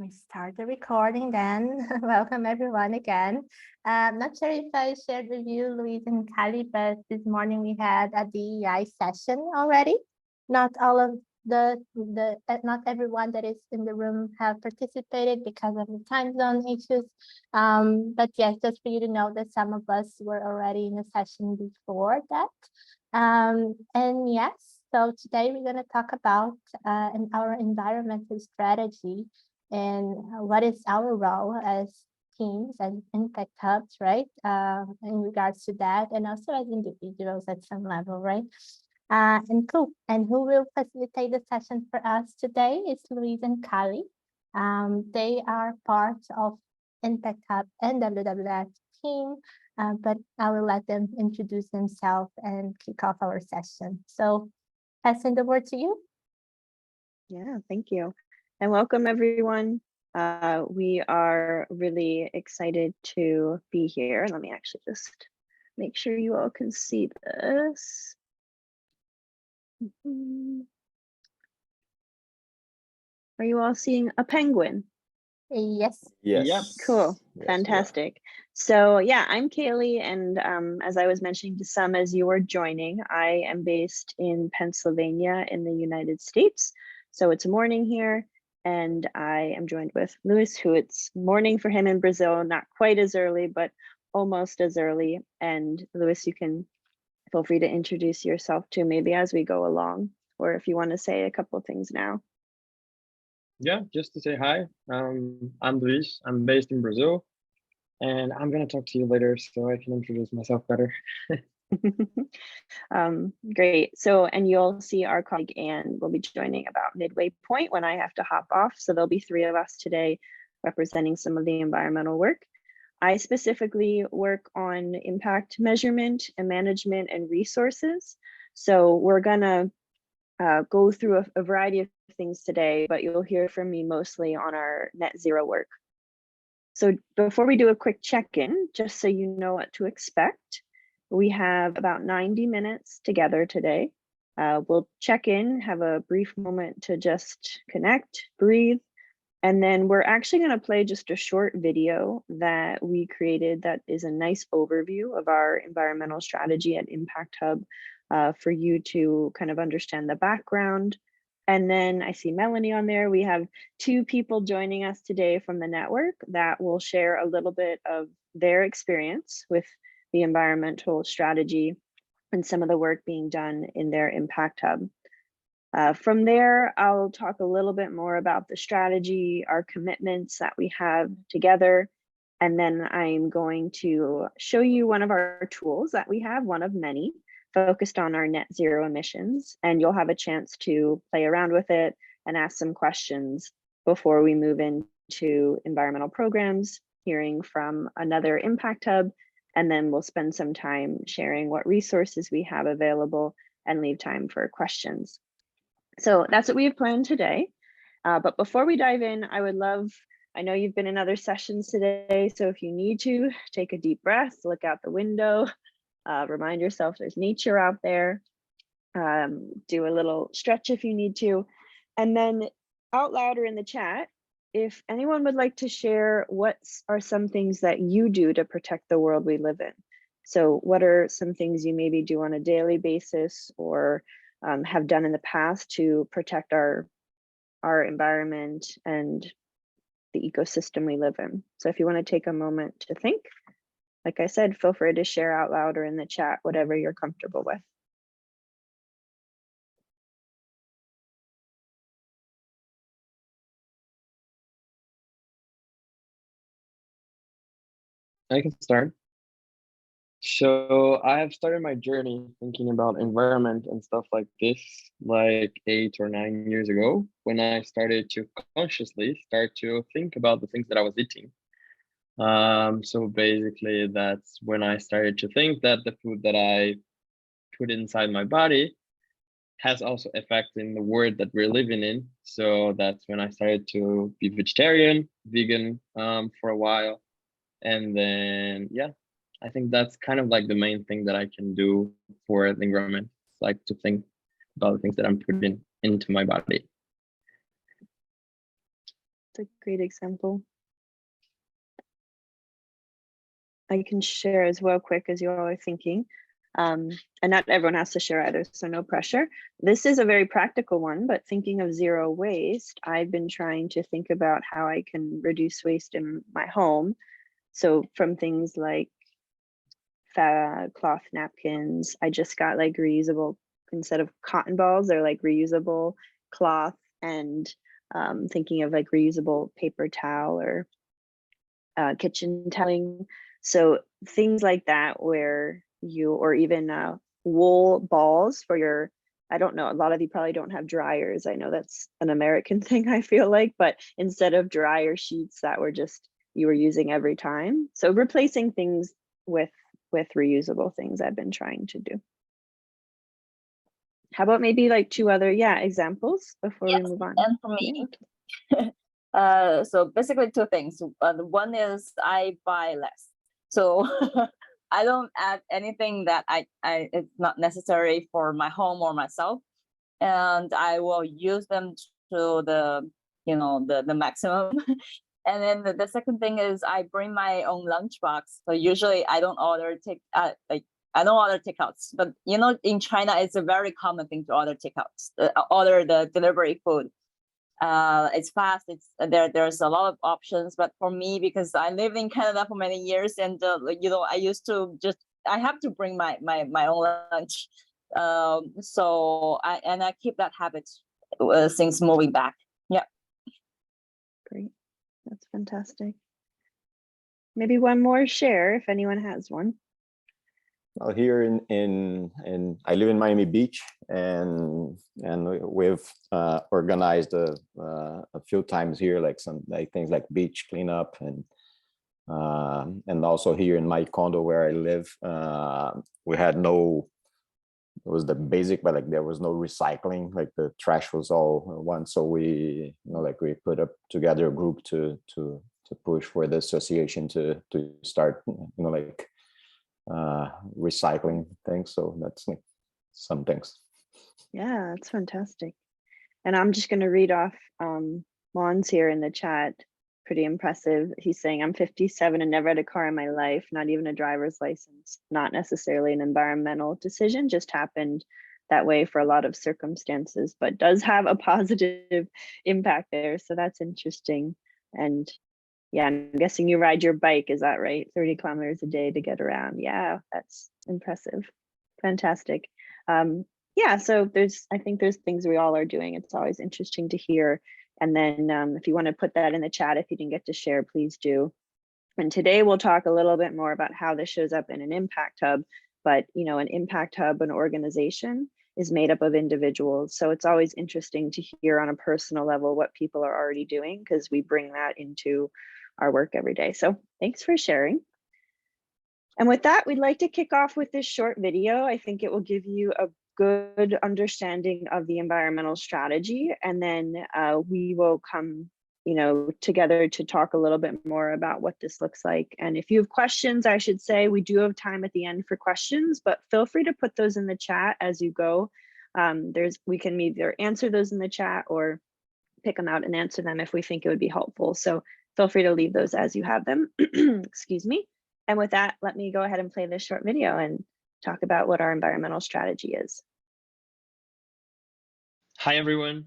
We start the recording then. Welcome everyone again. Not sure if I shared with you, Louise and Kali, but this morning we had a DEI session already. Not all of not everyone that is in the room have participated because of the time zone issues. But yes, just for you to know that some of us were already in a session before that. And yes, so today we're going to talk about our environmental strategy and what is our role as teams and impact hubs, right? In regards to that, and also as individuals at some level, right? And cool. And who will facilitate the session for us today is Louise and Kali. They are part of Impact Hub and WWF team, but I will let them introduce themselves and kick off our session. So passing the word to you. Yeah, thank you. And welcome everyone. We are really excited to be here. Let me actually just make sure you all can see this. Are you all seeing a penguin? Yes. Yes. Cool. Yes, Fantastic. So yeah, I'm Kaylee, and as I was mentioning to some as you were joining, I am based in Pennsylvania in the United States. So it's morning here, and I am joined with Louis, who it's morning for him in Brazil, not quite as early, but almost as early. And Louis, you can feel free to introduce yourself too, maybe as we go along, or if you want to say a couple of things now. Yeah, just to say hi. I'm Luis. I'm based in Brazil, and I'm gonna talk to you later so I can introduce myself better. Great. So, and you'll see our colleague Anne will be joining about midway point when I have to hop off. So there'll be 3 of us today representing some of the environmental work. I specifically work on impact measurement and management and resources. So we're gonna go through a variety of things today, but you'll hear from me mostly on our net zero work. So before we do a quick check-in, just so you know what to expect, we have about 90 minutes together today. We'll check in, have a brief moment to just connect, breathe, and then we're actually going to play just a short video that we created that is a nice overview of our environmental strategy at Impact Hub for you to kind of understand the background. And then I see Melanie on there. We have 2 people joining us today from the network that will share a little bit of their experience with the environmental strategy and some of the work being done in their Impact Hub. From there, I'll talk a little bit more about the strategy, our commitments that we have together, and then I'm going to show you one of our tools that we have, one of many, focused on our net zero emissions, and you'll have a chance to play around with it and ask some questions before we move into environmental programs, hearing from another Impact Hub, and then we'll spend some time sharing what resources we have available and leave time for questions. So that's what we have planned today. But before we dive in, I know you've been in other sessions today, so if you need to, take a deep breath, look out the window, remind yourself there's nature out there, do a little stretch if you need to, and then out loud or in the chat, if anyone would like to share what are some things that you do to protect the world we live in. So what are some things you maybe do on a daily basis or have done in the past to protect our environment and the ecosystem we live in. So if you want to take a moment to think, like I said, feel free to share out loud or in the chat, whatever you're comfortable with. I can start. So I have started my journey thinking about environment and stuff like this like 8 or 9 years ago when I started to consciously start to think about the things that I was eating. So basically that's when I started to think that the food that I put inside my body has also effect in the world that we're living in. So that's when I started to be vegetarian, vegan for a while. And then, yeah, I think that's kind of like the main thing that I can do for the environment, like to think about the things that I'm putting into my body. It's a great example. I can share as well quick as you all are thinking. And not everyone has to share either, so no pressure. This is a very practical one, but thinking of zero waste, I've been trying to think about how I can reduce waste in my home. So from things like cloth napkins, I just got like reusable, instead of cotton balls, they're like reusable cloth, and thinking of like reusable paper towel or kitchen toweling. So things like that, where you, or even wool balls for your, I don't know, a lot of you probably don't have dryers. I know that's an American thing, I feel like, but instead of dryer sheets that were just, you were using every time. So replacing things with reusable things I've been trying to do. How about maybe like two other, examples before we move on? And for me, so basically two things. One is I buy less. So I don't add anything that I it's not necessary for my home or myself. And I will use them to the, the maximum. And then the second thing is I bring my own lunchbox. So usually I don't order I don't order takeouts, but in China, it's a very common thing to order takeouts, order the delivery food. It's fast. There's a lot of options, but for me, because I lived in Canada for many years, and I used to I have to bring my own lunch. So I keep that habit since moving back. Yeah. Great. That's fantastic. Maybe one more share if anyone has one. Well, here in I live in Miami Beach, and we've organized a few times here, like some things like beach cleanup, and also here in my condo where I live, we had it was the basic, but like there was no recycling, like the trash was all one. So we, we put up together a group to push for the association to start, recycling things. So that's like some things. Yeah, that's fantastic. And I'm just going to read off Juan's here in the chat. Pretty impressive. He's saying, I'm 57 and never had a car in my life, not even a driver's license. Not necessarily an environmental decision, just happened that way for a lot of circumstances, but does have a positive impact there. So that's interesting. And yeah, I'm guessing you ride your bike, is that right? 30 kilometers a day to get around. Yeah, that's impressive. Fantastic. Yeah, so I think there's things we all are doing. It's always interesting to hear. And then if you want to put that in the chat, if you didn't get to share, please do. And today we'll talk a little bit more about how this shows up in an impact hub. But an impact hub, an organization, is made up of individuals. So it's always interesting to hear on a personal level what people are already doing, because we bring that into our work every day. So thanks for sharing. And with that, we'd like to kick off with this short video. I think it will give you a good understanding of the environmental strategy, and then we will come together to talk a little bit more about what this looks like. And if you have questions, I should say we do have time at the end for questions, but feel free to put those in the chat as you go. We can either answer those in the chat or pick them out and answer them if we think it would be helpful. So feel free to leave those as you have them. Excuse me. And with that, let me go ahead and play this short video and talk about what our environmental strategy is. Hi, everyone.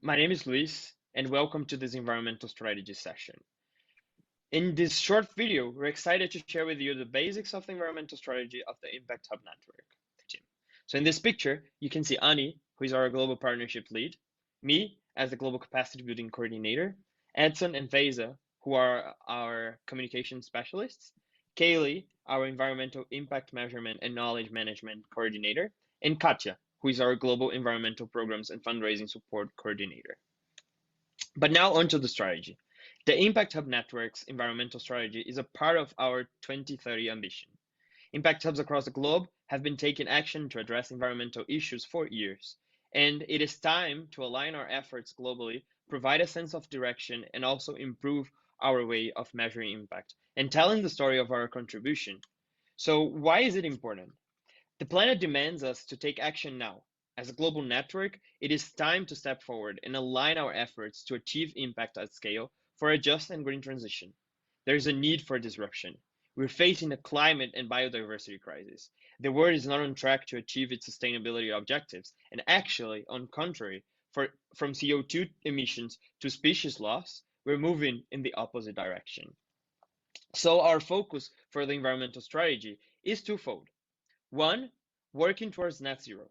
My name is Luis, and welcome to this environmental strategy session. In this short video, we're excited to share with you the basics of the environmental strategy of the Impact Hub Network team. So in this picture, you can see Ani, who is our global partnership lead, me as the global capacity building coordinator, Edson and Faiza, who are our communication specialists, Kaylee, our environmental impact measurement and knowledge management coordinator, and Katya, who is our global environmental programs and fundraising support coordinator. But now onto the strategy. The Impact Hub Network's environmental strategy is a part of our 2030 ambition. Impact hubs across the globe have been taking action to address environmental issues for years, and it is time to align our efforts globally, provide a sense of direction, and also improve our way of measuring impact and telling the story of our contribution. So why is it important? The planet demands us to take action now. As a global network, it is time to step forward and align our efforts to achieve impact at scale for a just and green transition. There is a need for disruption. We're facing a climate and biodiversity crisis. The world is not on track to achieve its sustainability objectives, and actually, on contrary, from CO2 emissions to species loss, we're moving in the opposite direction. So our focus for the environmental strategy is twofold. One, working towards net zero.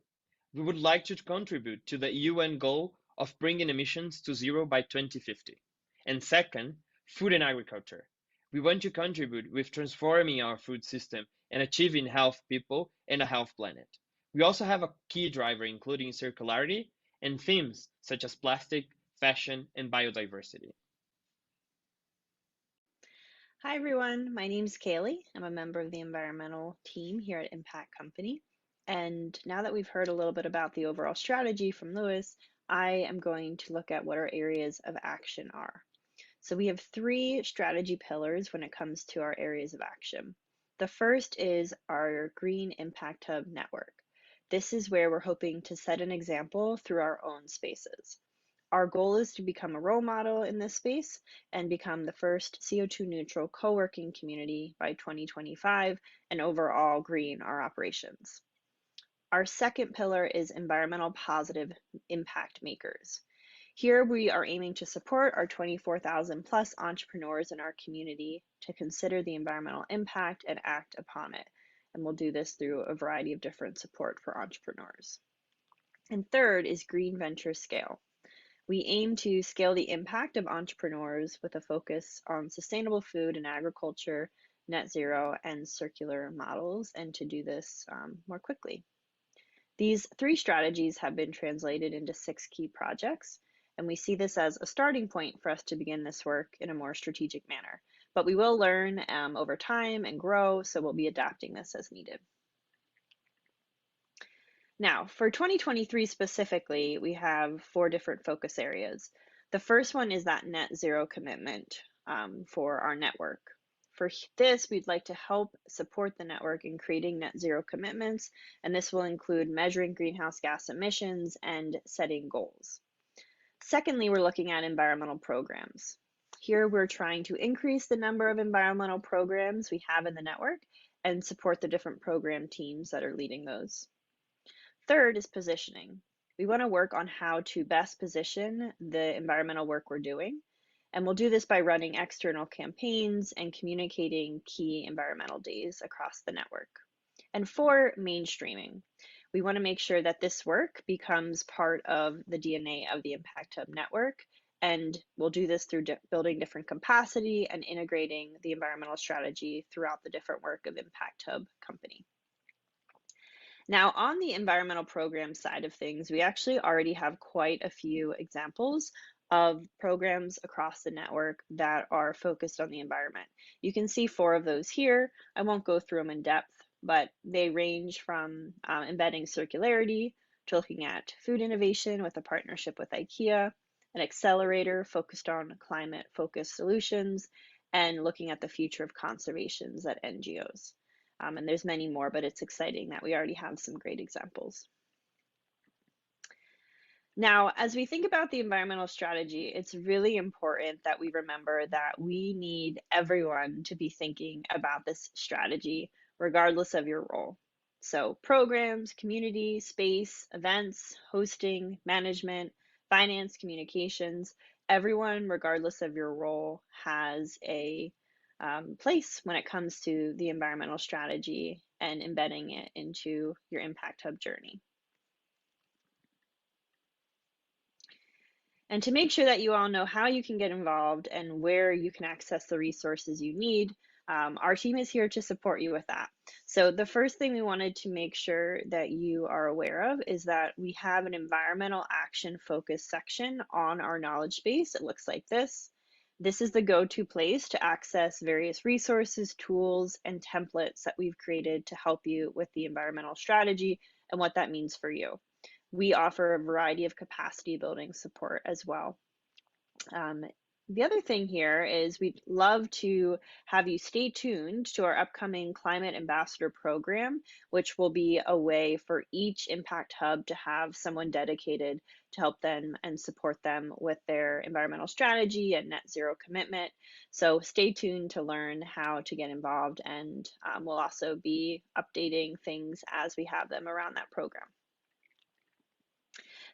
We would like to contribute to the UN goal of bringing emissions to zero by 2050. And second, food and agriculture. We want to contribute with transforming our food system and achieving health people and a health planet. We also have a key driver including circularity and themes such as plastic, fashion, and biodiversity. Hi everyone, my name is Kaylee. I'm a member of the environmental team here at Impact Company. And now that we've heard a little bit about the overall strategy from Lewis, I am going to look at what our areas of action are. So we have 3 strategy pillars when it comes to our areas of action. The first is our Green Impact Hub network. This is where we're hoping to set an example through our own spaces. Our goal is to become a role model in this space and become the first CO2 neutral co-working community by 2025 and overall green our operations. Our second pillar is environmental positive impact makers. Here we are aiming to support our 24,000 plus entrepreneurs in our community to consider the environmental impact and act upon it. And we'll do this through a variety of different support for entrepreneurs. And third is Green Venture Scale. We aim to scale the impact of entrepreneurs with a focus on sustainable food and agriculture, net zero, and circular models, and to do this more quickly. These 3 strategies have been translated into 6 key projects, and we see this as a starting point for us to begin this work in a more strategic manner. But we will learn over time and grow, so we'll be adapting this as needed. Now, for 2023 specifically, we have 4 different focus areas. The first one is that net zero commitment for our network. For this, we'd like to help support the network in creating net zero commitments, and this will include measuring greenhouse gas emissions and setting goals. Secondly, we're looking at environmental programs. Here, we're trying to increase the number of environmental programs we have in the network and support the different program teams that are leading those. Third is positioning. We want to work on how to best position the environmental work we're doing. And we'll do this by running external campaigns and communicating key environmental days across the network. And 4, mainstreaming. We want to make sure that this work becomes part of the DNA of the Impact Hub network. And we'll do this through building different capacity and integrating the environmental strategy throughout the different work of Impact Hub company. Now, on the environmental program side of things, we actually already have quite a few examples of programs across the network that are focused on the environment. You can see 4 of those here. I won't go through them in depth, but they range from embedding circularity to looking at food innovation with a partnership with IKEA, an accelerator focused on climate-focused solutions, and looking at the future of conservations at NGOs. And there's many more, but it's exciting that we already have some great examples. Now, as we think about the environmental strategy, it's really important that we remember that we need everyone to be thinking about this strategy, regardless of your role. So programs, community, space, events, hosting, management, finance, communications, everyone, regardless of your role, has a place when it comes to the environmental strategy and embedding it into your Impact Hub journey. And to make sure that you all know how you can get involved and where you can access the resources you need, our team is here to support you with that. So the first thing we wanted to make sure that you are aware of is that we have an environmental action focus section on our knowledge base. It looks like this. This is the go-to place to access various resources, tools, and templates that we've created to help you with the environmental strategy and what that means for you. We offer a variety of capacity building support as well. the other thing here is we'd love to have you stay tuned to our upcoming Climate Ambassador program, which will be a way for each Impact Hub to have someone dedicated to help them and support them with their environmental strategy and net zero commitment. So stay tuned to learn how to get involved, and we'll also be updating things as we have them around that program.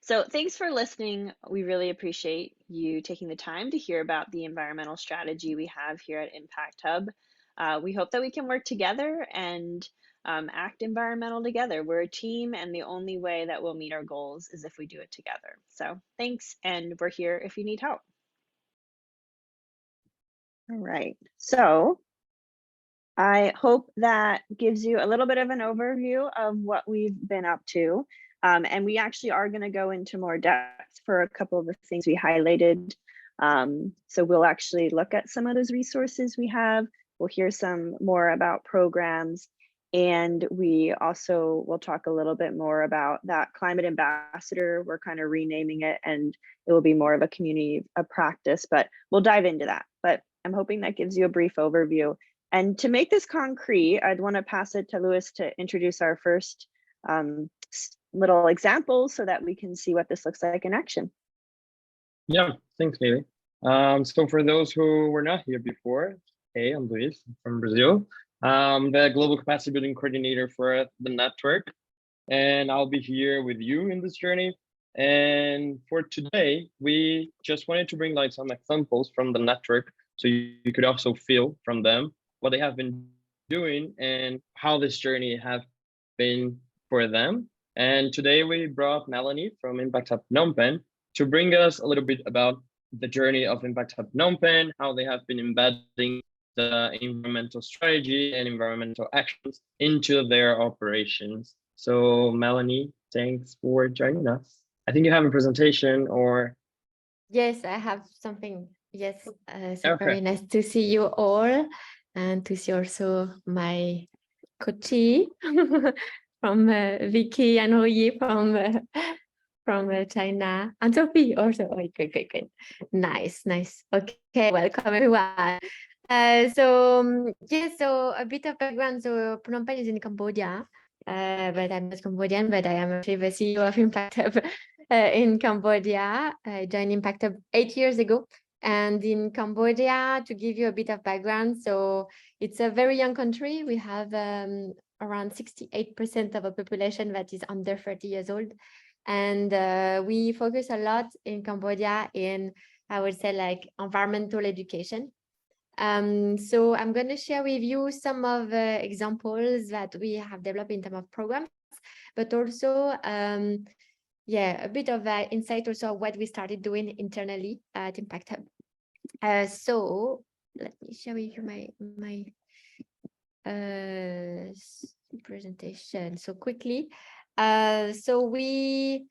So thanks for listening. We really appreciate you taking the time to hear about the environmental strategy we have here at Impact Hub. We hope that we can work together and act environmental together. We're a team, and the only way that we'll meet our goals is if we do it together. So thanks, and we're here if you need help. All right, so I hope that gives you a little bit of an overview of what we've been up to. And we actually are going to go into more depth for a couple of the things we highlighted. So we'll actually look at some of those resources we have. We'll hear some more about programs. And we also will talk a little bit more about that Climate Ambassador. We're kind of renaming it, and it will be more of a community of practice, but we'll dive into that. But I'm hoping that gives you a brief overview. And to make this concrete, I'd want to pass it to Louis to introduce our first little examples so that we can see what this looks like in action. Yeah, thanks, Lily. So for those who were not here before, hey, I'm Luis from Brazil. I'm the Global Capacity Building Coordinator for the network, and I'll be here with you in this journey. And for today, we just wanted to bring like some examples from the network so you could also feel from them what they have been doing and how this journey have been for them. And today we brought Melanie from Impact Hub Phnom Penh to bring us a little bit about the journey of Impact Hub Phnom Penh, how they have been embedding the environmental strategy and environmental actions into their operations. So Melanie, thanks for joining us. I think you have a presentation or... Yes, I have something. Yes, so Okay. very nice to see you all and to see also my coachee from Vicky and Royer from China, and Sophie also. Oh, great. Nice. Okay, welcome everyone. So a bit of background. So Phnom Penh is in Cambodia, but I'm not Cambodian, but I am actually the CEO of Impact Hub in Cambodia. I joined Impact Hub 8 years ago. And in Cambodia, to give you a bit of background, so it's a very young country. We have around 68% of a population that is under 30 years old. And we focus a lot in Cambodia in, I would say, like environmental education. So I'm going to share with you some of the examples that we have developed in terms of programs, but also a bit of insight also what we started doing internally at Impact Hub. So let me share with you my presentation so quickly. So we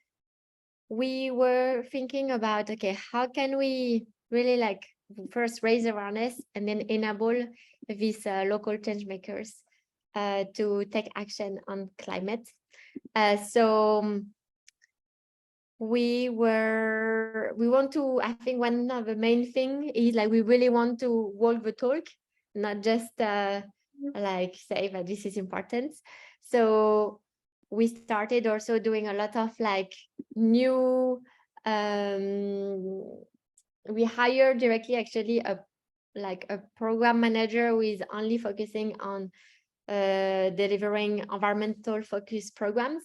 were thinking about, okay, how can we really like first raise awareness and then enable these local change makers to take action on climate. So we want to, I think one of the main thing is like we really want to walk the talk, not just like say that this is important. So we started also doing a lot of like new, we hired directly actually a program manager who is only focusing on delivering environmental focused programs,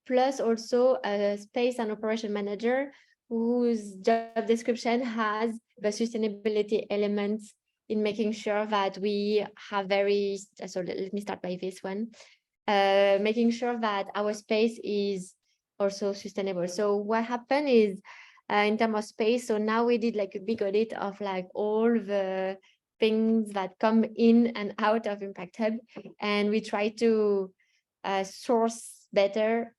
plus also a space and operation manager whose job description has the sustainability elements in making sure that we have so let me start by this one, making sure that our space is also sustainable. So what happened is in terms of space, so now we did like a big audit of like all the things that come in and out of Impact Hub, and we try to source better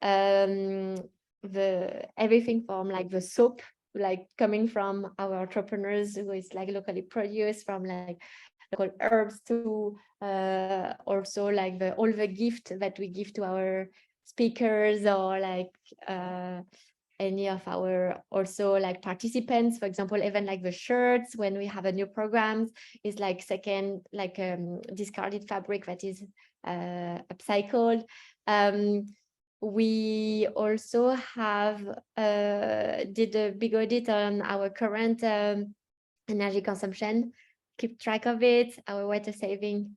everything from like the soap like coming from our entrepreneurs who is like locally produced, from like local herbs to also like all the gift that we give to our speakers, or like any of our also like participants. For example, even like the shirts, when we have a new programs, is like second, like discarded fabric that is upcycled. We also have did a big audit on our current energy consumption, keep track of it, our water saving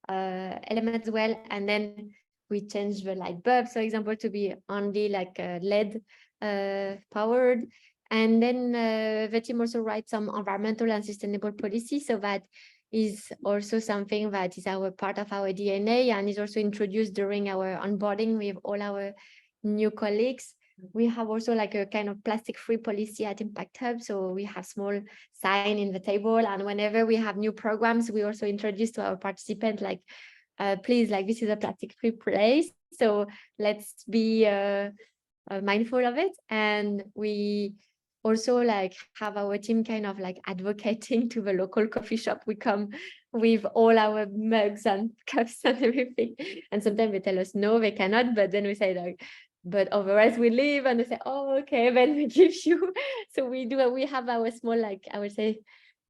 element as well. And then we changed the light bulbs, for example, to be only like LED powered. And then the team also writes some environmental and sustainable policy. So that is also something that is our part of our DNA and is also introduced during our onboarding with all our new colleagues. We have also like a kind of plastic-free policy at Impact Hub. So we have small sign in the table, and whenever we have new programs, we also introduce to our participants like, please, like this is a plastic-free place. So let's be mindful of it. And we also like have our team kind of like advocating to the local coffee shop. We come with all our mugs and cups and everything. And sometimes they tell us, no, they cannot. But then we say like, but otherwise we leave, and they say, oh, okay, then we give you. So we have our small, like, I would say,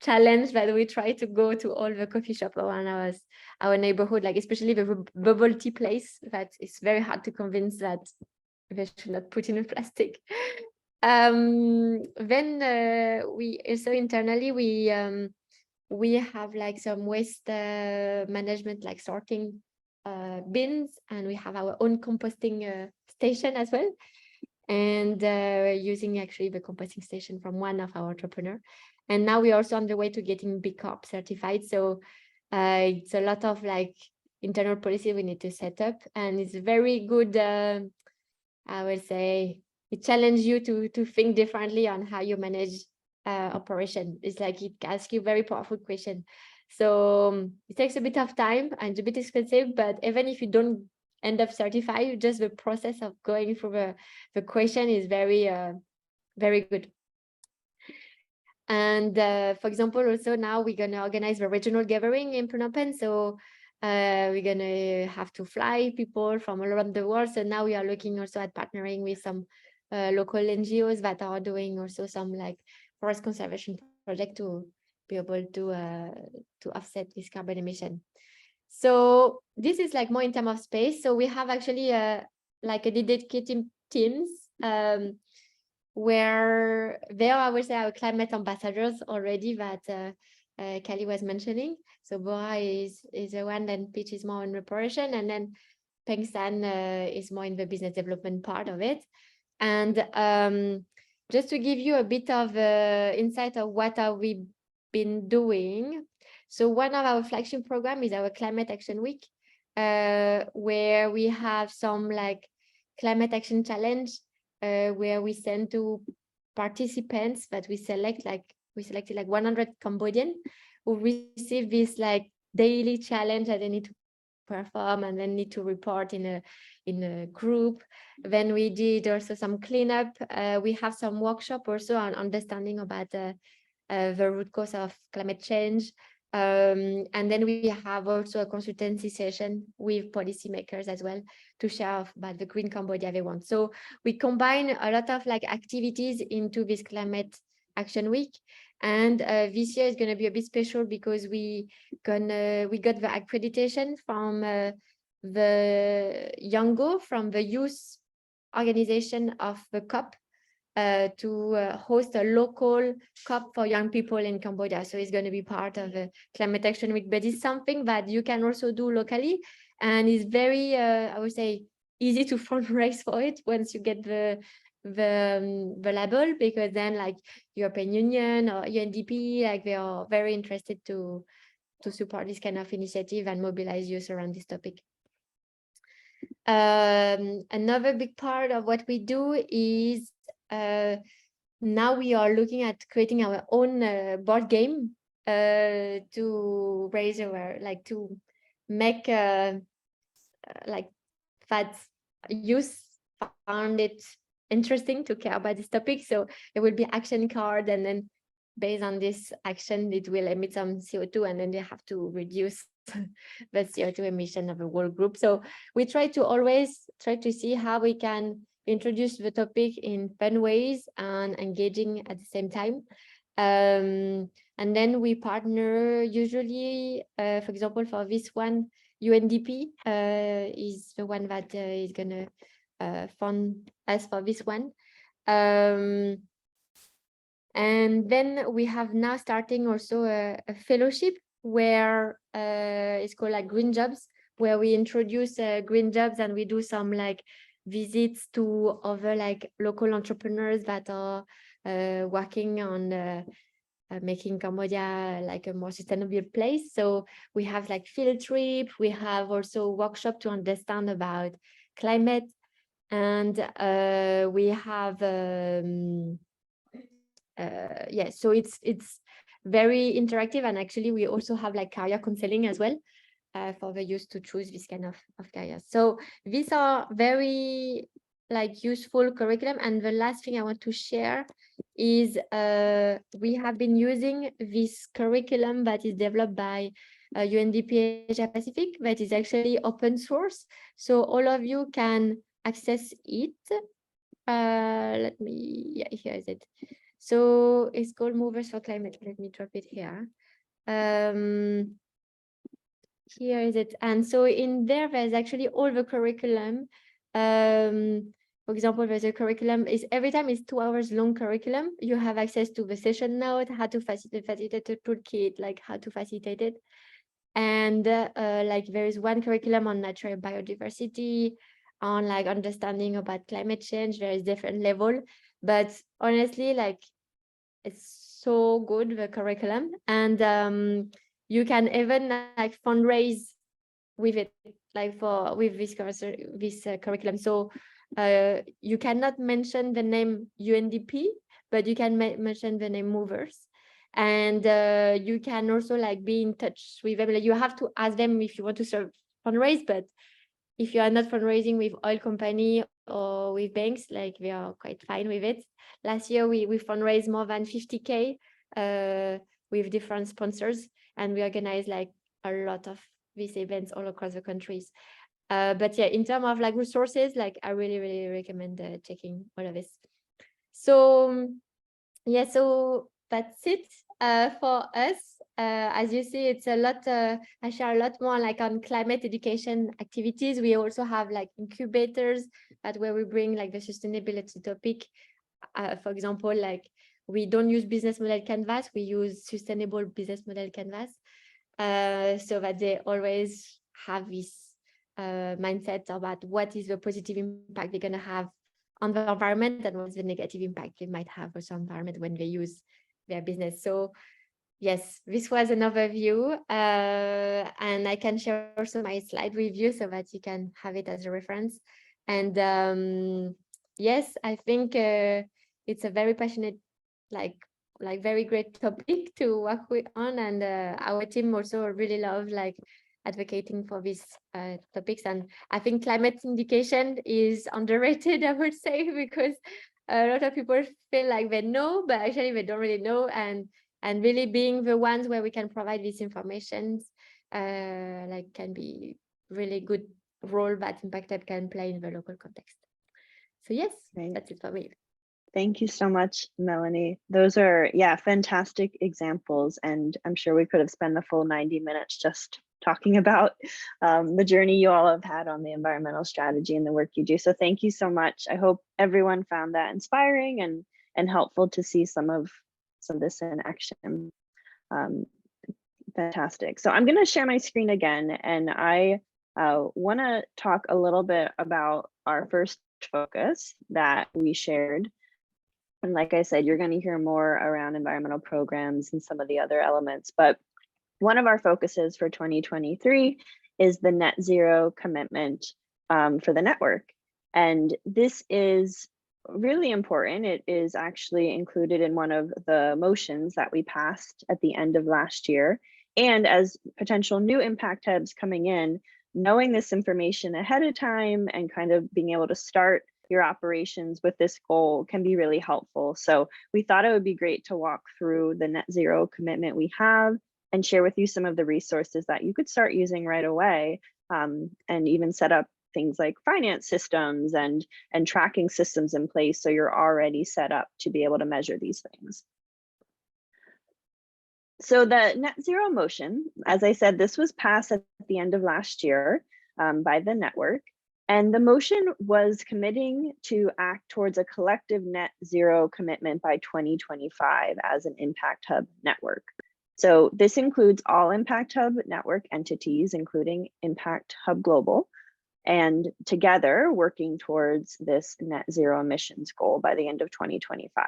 challenge that we try to go to all the coffee shop around our neighborhood, like especially the bubble tea place, that it's very hard to convince that they should not put in a plastic. Then we also internally we have like some waste management, like sorting bins, and we have our own composting station as well, and using actually the composting station from one of our entrepreneurs. And now we're also on the way to getting B Corp certified. So it's a lot of like internal policy we need to set up, and it's very good. I would say it challenges you to think differently on how you manage operation. It's like it asks you very powerful question. So it takes a bit of time and it's a bit expensive, but even if you don't end up certified, just the process of going through the question is very, very good. And for example, also now we're going to organize the regional gathering in Phnom Penh. So we're going to have to fly people from all around the world. So now we are looking also at partnering with some local NGOs that are doing also some like forest conservation project to be able to offset this carbon emission. So this is like more in terms of space. So we have actually like a dedicated teams where there I would say our climate ambassadors already that Kelly was mentioning. So Bora is the one, then Peach is more in reparation, and then Peng San is more in the business development part of it. And just to give you a bit of insight of what have we been doing. So one of our flagship program is our Climate Action Week, where we have some like climate action challenge where we send to participants that we selected like 100 Cambodian who receive this like daily challenge that they need to perform and then need to report in a group. Then we did also some cleanup. We have some workshop also on understanding about the root cause of climate change. And then we have also a consultancy session with policymakers as well to share about the Green Cambodia they want. So we combine a lot of like activities into this Climate Action Week. And this year is going to be a bit special because we got the accreditation from the Yango, from the youth organization of the COP, to host a local COP for young people in Cambodia. So it's going to be part of the Climate Action Week, but it's something that you can also do locally, and it's very, I would say, easy to fundraise for it once you get the label, because then like European Union or UNDP, like they are very interested to support this kind of initiative and mobilize youth around this topic. Another big part of what we do is now we are looking at creating our own board game to raise our, like to make like that youth found it interesting to care about this topic. So there will be action card, and then based on this action, it will emit some CO2, and then they have to reduce the CO2 emission of the whole group. So we try to always try to see how we can introduce the topic in fun ways and engaging at the same time. And then we partner usually, for example, for this one, UNDP is the one that is gonna fund us for this one. And then we have now starting also a fellowship where it's called like Green Jobs, where we introduce green jobs and we do some like visits to other like local entrepreneurs that are working on making Cambodia like a more sustainable place. So we have like field trip, we have also workshop to understand about climate, and we have yeah, so it's very interactive, and actually we also have like career counseling as well for the youth to choose this kind of careers. So these are very like useful curriculum. And the last thing I want to share is we have been using this curriculum that is developed by UNDP Asia Pacific, that is actually open source, so all of you can access it. Let me, yeah, here is it. So it's called Movers for Climate. Let me drop it here. Here is it. And so in there's actually all the curriculum. For example, there's a curriculum is every time it's 2 hours long curriculum. You have access to the session note, how to facilitate a toolkit, like how to facilitate it. And like there is one curriculum on natural biodiversity, on like understanding about climate change. There is different level, but honestly, like it's so good, the curriculum. And you can even like fundraise with it, like with this curriculum. So you cannot mention the name UNDP, but you can mention the name Movers. And you can also like be in touch with them. Like, you have to ask them if you want to fundraise, but if you are not fundraising with oil company or with banks, like we are quite fine with it. Last year we fundraised more than 50K with different sponsors, and we organized like a lot of these events all across the countries. But yeah, in terms of like resources, like I really recommend checking all of this. So yeah, so that's it for us. As you see, it's a lot, I share a lot more like on climate education activities. We also have like incubators where we bring like the sustainability topic. For example, like we don't use business model canvas, we use sustainable business model canvas, so that they always have this mindset about what is the positive impact they're going to have on the environment and what's the negative impact they might have on the environment when they use their business. So yes, this was an overview, and I can share also my slide with you so that you can have it as a reference. And yes, I think it's a very passionate, like very great topic to work with on, and our team also really love like advocating for these topics. And I think climate indication is underrated, I would say, because a lot of people feel like they know, but actually they don't really know. And really being the ones where we can provide these informations, like can be really good role that Impact Hub can play in the local context. So yes, Right. That's it for me. Thank you so much, Melanie. Those are, yeah, fantastic examples. And I'm sure we could have spent the full 90 minutes just talking about the journey you all have had on the environmental strategy and the work you do. So thank you so much. I hope everyone found that inspiring and helpful to see some of this in action. Fantastic. So I'm going to share my screen again, and I want to talk a little bit about our first focus that we shared. And like I said, you're going to hear more around environmental programs and some of the other elements. But one of our focuses for 2023 is the net zero commitment for the network. And this is really important. It is actually included in one of the motions that we passed at the end of last year. And as potential new impact hubs coming in, knowing this information ahead of time and kind of being able to start your operations with this goal can be really helpful. So we thought it would be great to walk through the net zero commitment we have and share with you some of the resources that you could start using right away, and even set up things like finance systems and tracking systems in place, so you're already set up to be able to measure these things. So the net zero motion, as I said, this was passed at the end of last year by the network. And the motion was committing to act towards a collective net zero commitment by 2025 as an Impact Hub network. So this includes all Impact Hub network entities, including Impact Hub Global, and together working towards this net zero emissions goal by the end of 2025.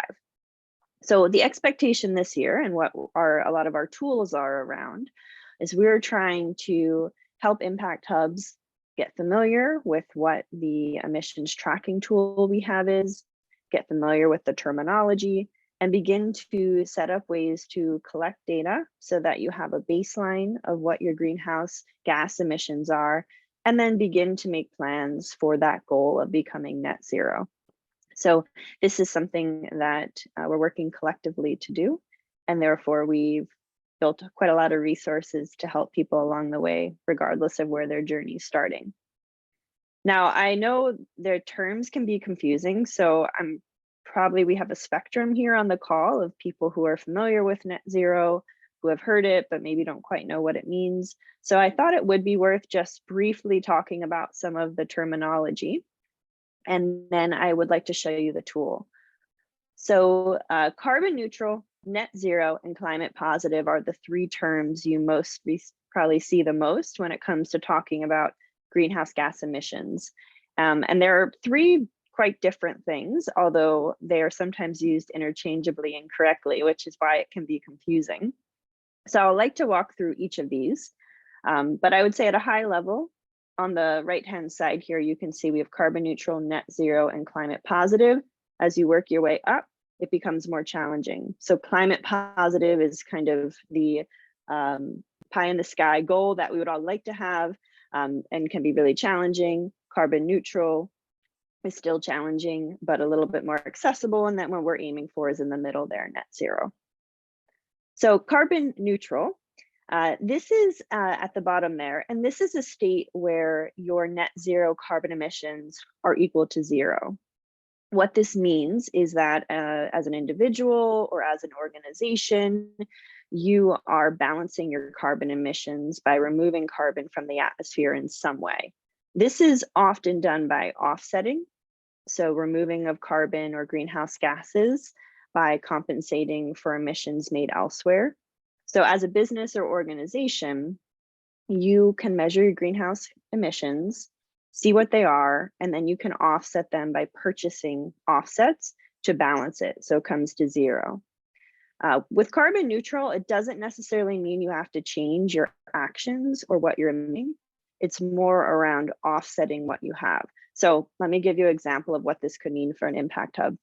So the expectation this year, and what a lot of our tools are around, is we're trying to help Impact Hubs get familiar with what the emissions tracking tool we have is, get familiar with the terminology, and begin to set up ways to collect data so that you have a baseline of what your greenhouse gas emissions are, and then begin to make plans for that goal of becoming net zero. So this is something that we're working collectively to do, and therefore we've built quite a lot of resources to help people along the way, regardless of where their journey is starting. Now, I know their terms can be confusing, so we have a spectrum here on the call of people who are familiar with net zero, who have heard it, but maybe don't quite know what it means. So I thought it would be worth just briefly talking about some of the terminology. And then I would like to show you the tool. So carbon neutral, net zero, and climate positive are the three terms you probably see the most when it comes to talking about greenhouse gas emissions. And there are three quite different things, although they are sometimes used interchangeably and correctly, which is why it can be confusing. So I'd like to walk through each of these, but I would say at a high level, on the right-hand side here, you can see we have carbon neutral, net zero, and climate positive. As you work your way up, it becomes more challenging. So climate positive is kind of the pie in the sky goal that we would all like to have, and can be really challenging. Carbon neutral is still challenging, but a little bit more accessible. And then what we're aiming for is in the middle there, net zero. So carbon neutral, this is at the bottom there, and this is a state where your net zero carbon emissions are equal to zero. What this means is that as an individual or as an organization, you are balancing your carbon emissions by removing carbon from the atmosphere in some way. This is often done by offsetting, so removing of carbon or greenhouse gases by compensating for emissions made elsewhere. So as a business or organization, you can measure your greenhouse emissions, see what they are, and then you can offset them by purchasing offsets to balance it, so it comes to zero. With carbon neutral, it doesn't necessarily mean you have to change your actions or what you're emitting. It's more around offsetting what you have. So let me give you an example of what this could mean for an Impact Hub.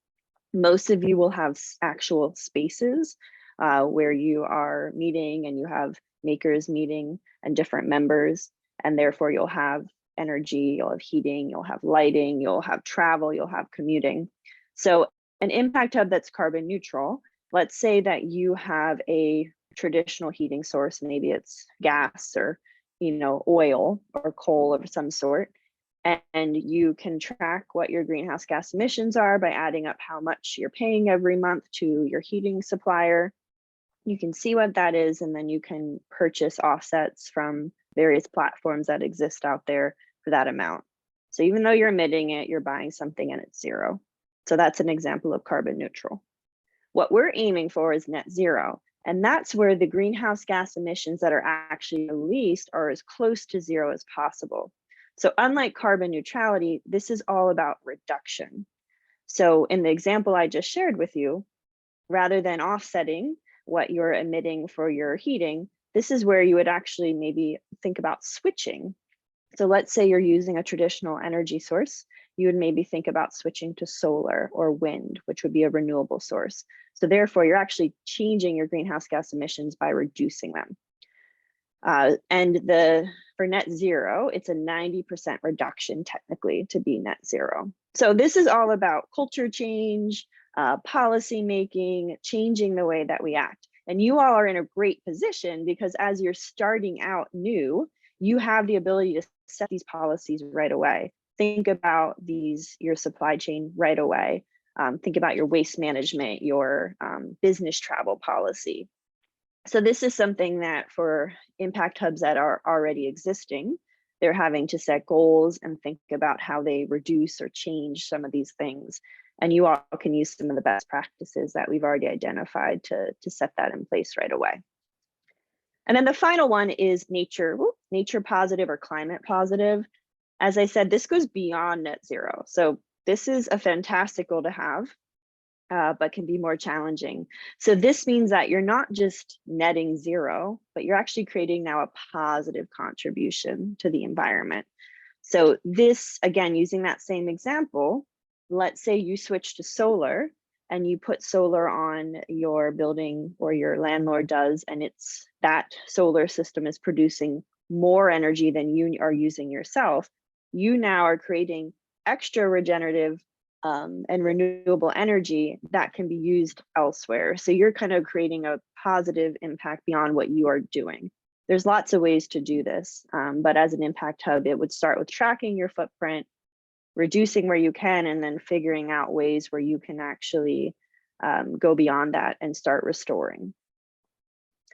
Most of you will have actual spaces where you are meeting, and you have makers meeting and different members, and therefore you'll have energy, you'll have heating, you'll have lighting, you'll have travel, you'll have commuting. So an Impact Hub that's carbon neutral, let's say that you have a traditional heating source, maybe it's gas or oil or coal of some sort, and you can track what your greenhouse gas emissions are by adding up how much you're paying every month to your heating supplier. You can see what that is, and then you can purchase offsets from various platforms that exist out there for that amount. So even though you're emitting it, you're buying something and it's zero. So that's an example of carbon neutral. What we're aiming for is net zero, and that's where the greenhouse gas emissions that are actually released are as close to zero as possible. So unlike carbon neutrality, this is all about reduction. So in the example I just shared with you, rather than offsetting what you're emitting for your heating, this is where you would actually maybe think about switching. So let's say you're using a traditional energy source, you would maybe think about switching to solar or wind, which would be a renewable source. So therefore, you're actually changing your greenhouse gas emissions by reducing them. For net zero, it's a 90% reduction technically to be net zero. So this is all about culture change, policy making, changing the way that we act. And you all are in a great position because as you're starting out new, you have the ability to set these policies right away. Think about your supply chain right away. Think about your waste management, your business travel policy. So this is something that for impact hubs that are already existing, they're having to set goals and think about how they reduce or change some of these things. And you all can use some of the best practices that we've already identified to set that in place right away. And then the final one is nature positive or climate positive. As I said, this goes beyond net zero. So this is a fantastic goal to have, but can be more challenging. So this means that you're not just netting zero, but you're actually creating now a positive contribution to the environment. So this, again, using that same example, let's say you switch to solar and you put solar on your building, or your landlord does, and that solar system is producing more energy than you are using yourself. You now are creating extra regenerative and renewable energy that can be used elsewhere. So you're kind of creating a positive impact beyond what you are doing. There's lots of ways to do this, but as an impact hub, it would start with tracking your footprint, reducing where you can, and then figuring out ways where you can actually go beyond that and start restoring.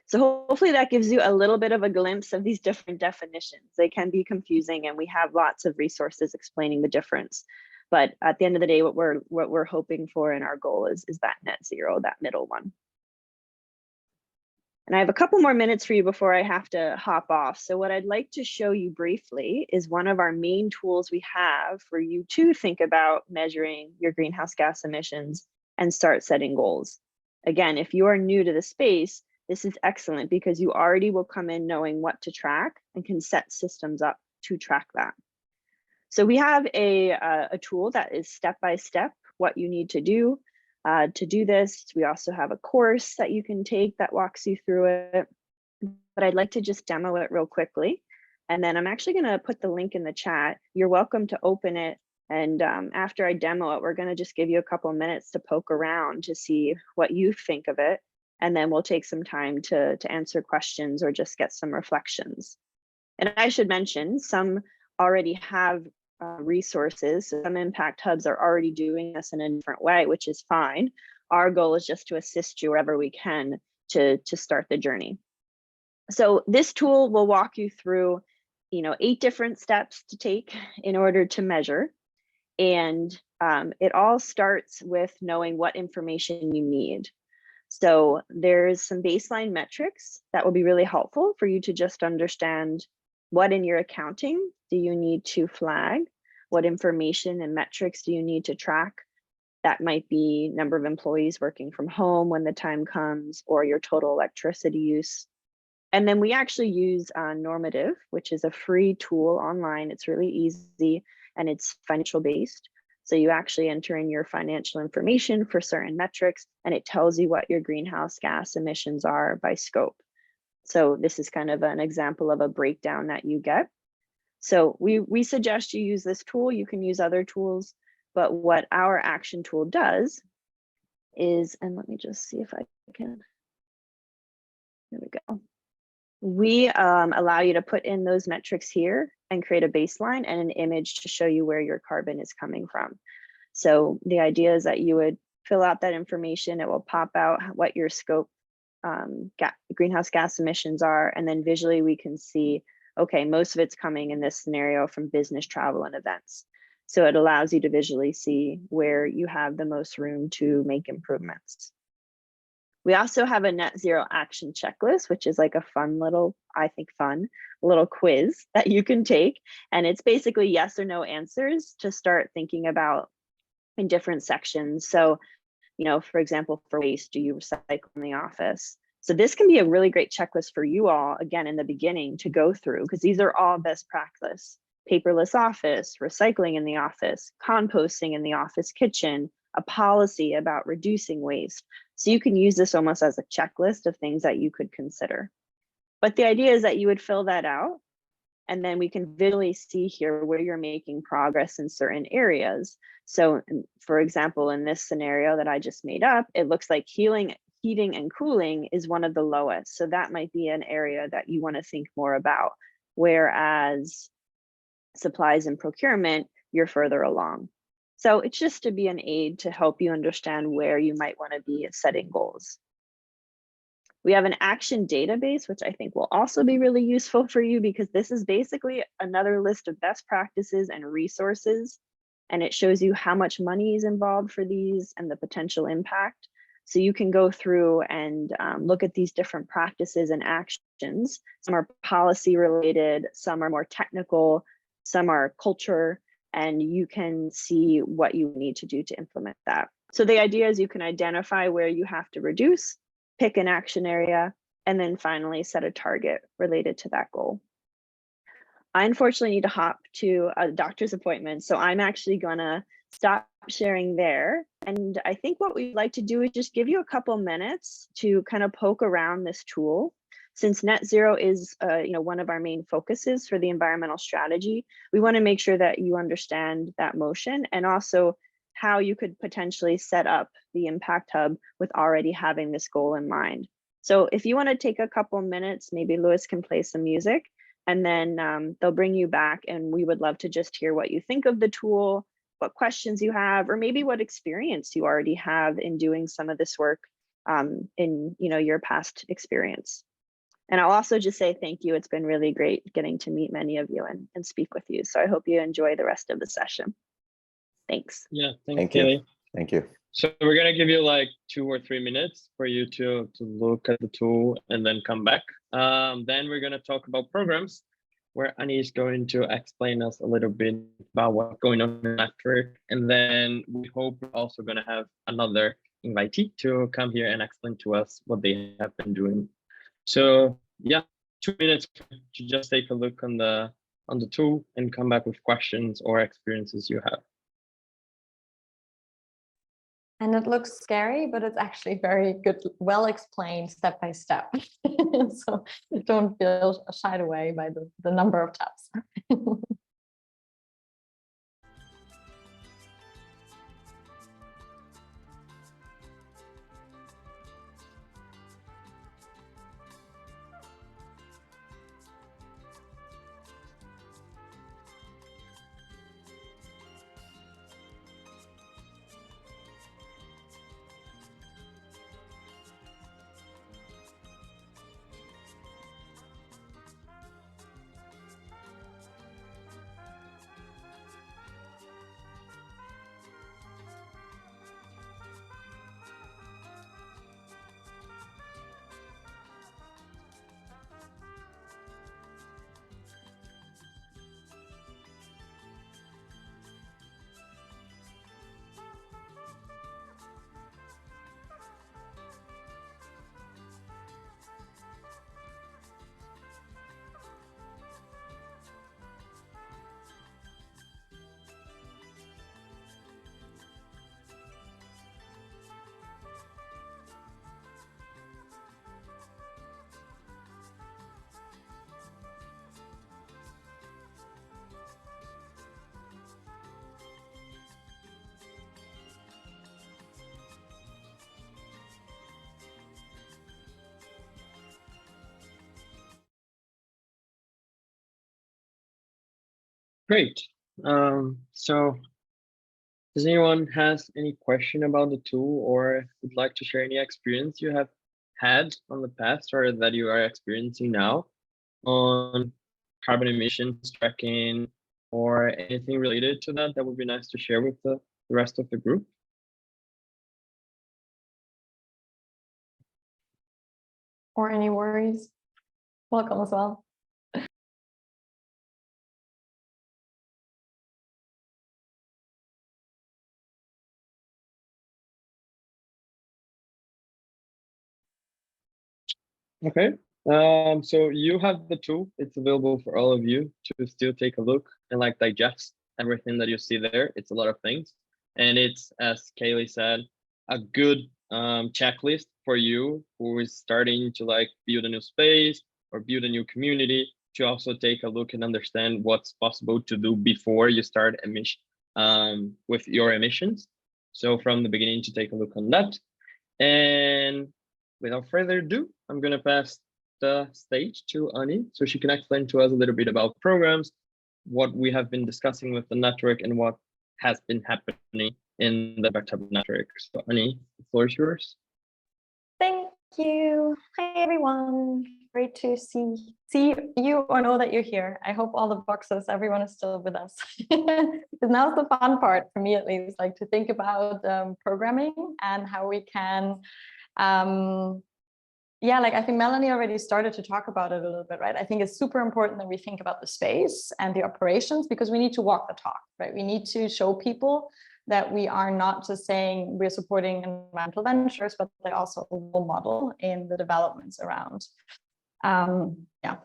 So hopefully that gives you a little bit of a glimpse of these different definitions. They can be confusing, and we have lots of resources explaining the difference. But at the end of the day, what we're hoping for in our goal is that net zero, that middle one. And I have a couple more minutes for you before I have to hop off. So what I'd like to show you briefly is one of our main tools we have for you to think about measuring your greenhouse gas emissions and start setting goals. Again, if you are new to the space, this is excellent because you already will come in knowing what to track and can set systems up to track that. So we have a tool that is step-by-step what you need to do this. We also have a course that you can take that walks you through it, but I'd like to just demo it real quickly. And then I'm actually gonna put the link in the chat. You're welcome to open it. And after I demo it, we're gonna just give you a couple of minutes to poke around to see what you think of it. And then we'll take some time to answer questions or just get some reflections. And I should mention, some already have resources. Some impact hubs are already doing this in a different way, which is fine. Our goal is just to assist you wherever we can to start the journey. So this tool will walk you through, 8 different steps to take in order to measure. And it all starts with knowing what information you need. So there's some baseline metrics that will be really helpful for you to just understand what in your accounting do you need to flag? What information and metrics do you need to track? That might be number of employees working from home when the time comes, or your total electricity use. And then we actually use Normative, which is a free tool online. It's really easy and it's financial based. So you actually enter in your financial information for certain metrics, and it tells you what your greenhouse gas emissions are by scope. So this is kind of an example of a breakdown that you get. So we suggest you use this tool. You can use other tools, but what our action tool does is, and let me just see if I can, here we go. We allow you to put in those metrics here and create a baseline and an image to show you where your carbon is coming from. So the idea is that you would fill out that information. It will pop out what your scope greenhouse gas emissions are, and then visually we can see, okay, most of it's coming in this scenario from business travel and events. So it allows you to visually see where you have the most room to make improvements. We also have a net zero action checklist, which is like a fun little, I think fun, little quiz that you can take. And it's basically yes or no answers to start thinking about in different sections. So, for example, for waste, do you recycle in the office? So this can be a really great checklist for you all, again, in the beginning to go through, because these are all best practice. Paperless office, recycling in the office, composting in the office kitchen, a policy about reducing waste. So you can use this almost as a checklist of things that you could consider. But the idea is that you would fill that out, and then we can visually see here where you're making progress in certain areas. So for example, in this scenario that I just made up, it looks like heating and cooling is one of the lowest. So that might be an area that you want to think more about. whereas supplies and procurement, you're further along. So it's just to be an aid to help you understand where you might want to be setting goals. We have an action database, which I think will also be really useful for you because this is basically another list of best practices and resources. And it shows you how much money is involved for these and the potential impact. So you can go through and look at these different practices and actions. Some are policy related, some are more technical, some are culture, and you can see what you need to do to implement that. So the idea is you can identify where you have to reduce, pick an action area, and then finally set a target related to that goal. I unfortunately need to hop to a doctor's appointment, so I'm actually gonna stop sharing there. And I think what we'd like to do is just give you a couple minutes to kind of poke around this tool. Since net zero is one of our main focuses for the environmental strategy, we want to make sure that you understand that motion and also how you could potentially set up the Impact Hub with already having this goal in mind. So if you want to take a couple minutes, maybe Lewis can play some music and then they'll bring you back, and we would love to just hear what you think of the tool, what questions you have, or maybe what experience you already have in doing some of this work in your past experience. And I'll also just say thank you. It's been really great getting to meet many of you and speak with you. So I hope you enjoy the rest of the session. Thanks. Yeah, Thank Kaylee. you. Thank you. So we're gonna give you like 2 or 3 minutes for you to look at the tool and then come back. Then we're gonna talk about programs, where Annie is going to explain us a little bit about what's going on in the network. And then we hope we're also gonna have another invitee to come here and explain to us what they have been doing. So yeah, 2 minutes to just take a look on the tool and come back with questions or experiences you have. And it looks scary, but it's actually very good, well explained step by step. So don't feel shied away by the number of tabs. Great. So does anyone has any question about the tool or would like to share any experience you have had on the past or that you are experiencing now on carbon emissions tracking or anything related to that? That would be nice to share with the rest of the group. Or any worries, welcome as well. Okay. So you have the tool. It's available for all of you to still take a look and like digest everything that you see there. It's a lot of things. And it's, as Kaylee said, a good checklist for you who is starting to like build a new space or build a new community to also take a look and understand what's possible to do before you start with your emissions. So from the beginning to take a look on that. And without further ado, I'm going to pass the stage to Ani so she can explain to us a little bit about programs, what we have been discussing with the network, and what has been happening in the Impact Hub network. So Ani, the floor is yours. Thank you. Hi, everyone. Great to see you or know that you're here. I hope all the boxes, everyone is still with us. Because now's the fun part for me, at least, like to think about programming and how we can, yeah, like I think Melanie already started to talk about it a little bit, right? I think it's super important that we think about the space and the operations because we need to walk the talk, right? We need to show people that we are not just saying we're supporting environmental ventures, but they're also a role model in the developments around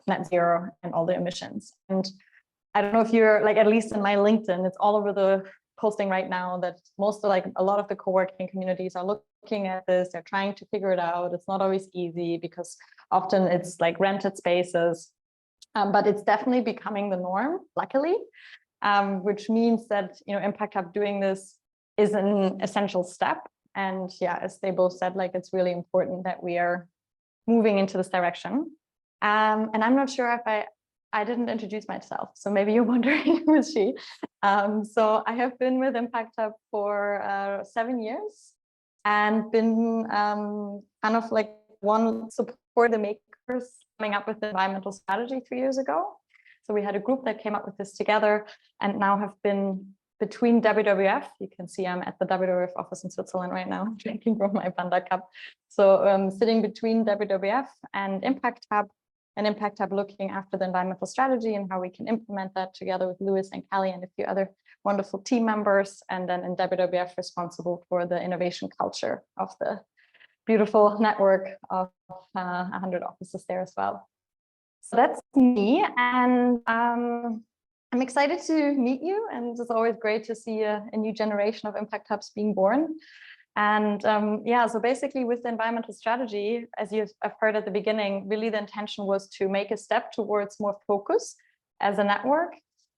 net zero and all the emissions. And I don't know if you're like, at least in my LinkedIn, it's all over the posting right now that most of like a lot of the co-working communities are looking at this, they're trying to figure it out. It's not always easy because often it's like rented spaces, but it's definitely becoming the norm, luckily. Which means that, you know, Impact Hub doing this is an essential step. And yeah, as they both said, like it's really important that we are moving into this direction. And I'm not sure if I didn't introduce myself, so maybe you're wondering who is she. So I have been with Impact Hub for 7 years and been kind of like one support the makers coming up with the environmental strategy 3 years ago. So we had a group that came up with this together and now have been between WWF. You can see I'm at the WWF office in Switzerland right now, drinking from my Panda cup. So sitting between WWF and Impact Hub looking after the environmental strategy and how we can implement that together with Lewis and Callie and a few other wonderful team members. And then in WWF responsible for the innovation culture of the beautiful network of 100 offices there as well. So that's me, and I'm excited to meet you, and it's always great to see a new generation of Impact Hubs being born. And yeah, so basically with the environmental strategy, as you've heard at the beginning, really the intention was to make a step towards more focus as a network,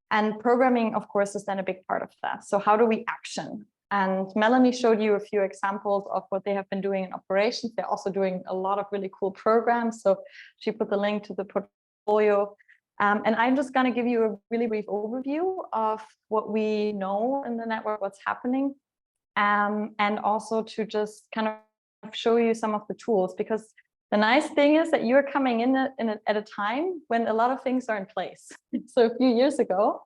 and programming, of course, is then a big part of that. So how do we action? And Melanie showed you a few examples of what they have been doing in operations. They're also doing a lot of really cool programs. So she put the link to the portfolio. And I'm just going to give you a really brief overview of what we know in the network, what's happening, and also to just kind of show you some of the tools, because the nice thing is that you're coming in at a time when a lot of things are in place. So a few years ago,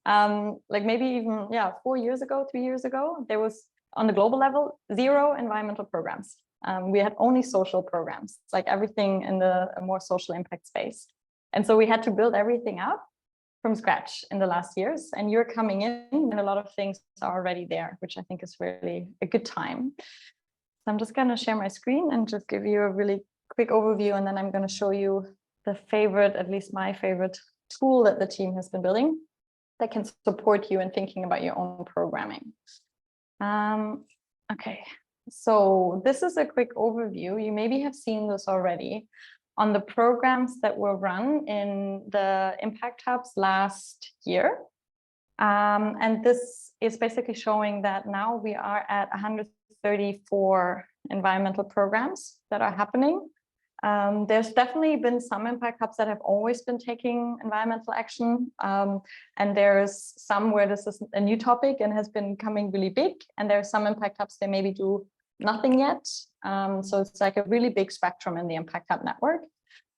like maybe even 4 years ago, 3 years ago, there was on the global level 0 environmental programs. We had only social programs, like everything in the more social impact space. And so we had to build everything up from scratch in the last years, and you're coming in and a lot of things are already there, which I think is really a good time. So I'm just going to share my screen and just give you a really quick overview, and then I'm going to show you the favorite, at least my favorite tool that the team has been building that can support you in thinking about your own programming. Okay, so this is a quick overview. You maybe have seen this already on the programs that were run in the Impact Hubs last year. And this is basically showing that now we are at 134 environmental programs that are happening. There's definitely been some Impact Hubs that have always been taking environmental action. And there's some where this is a new topic and has been becoming really big. And there are some Impact Hubs that maybe do nothing yet. So it's like a really big spectrum in the Impact Hub network.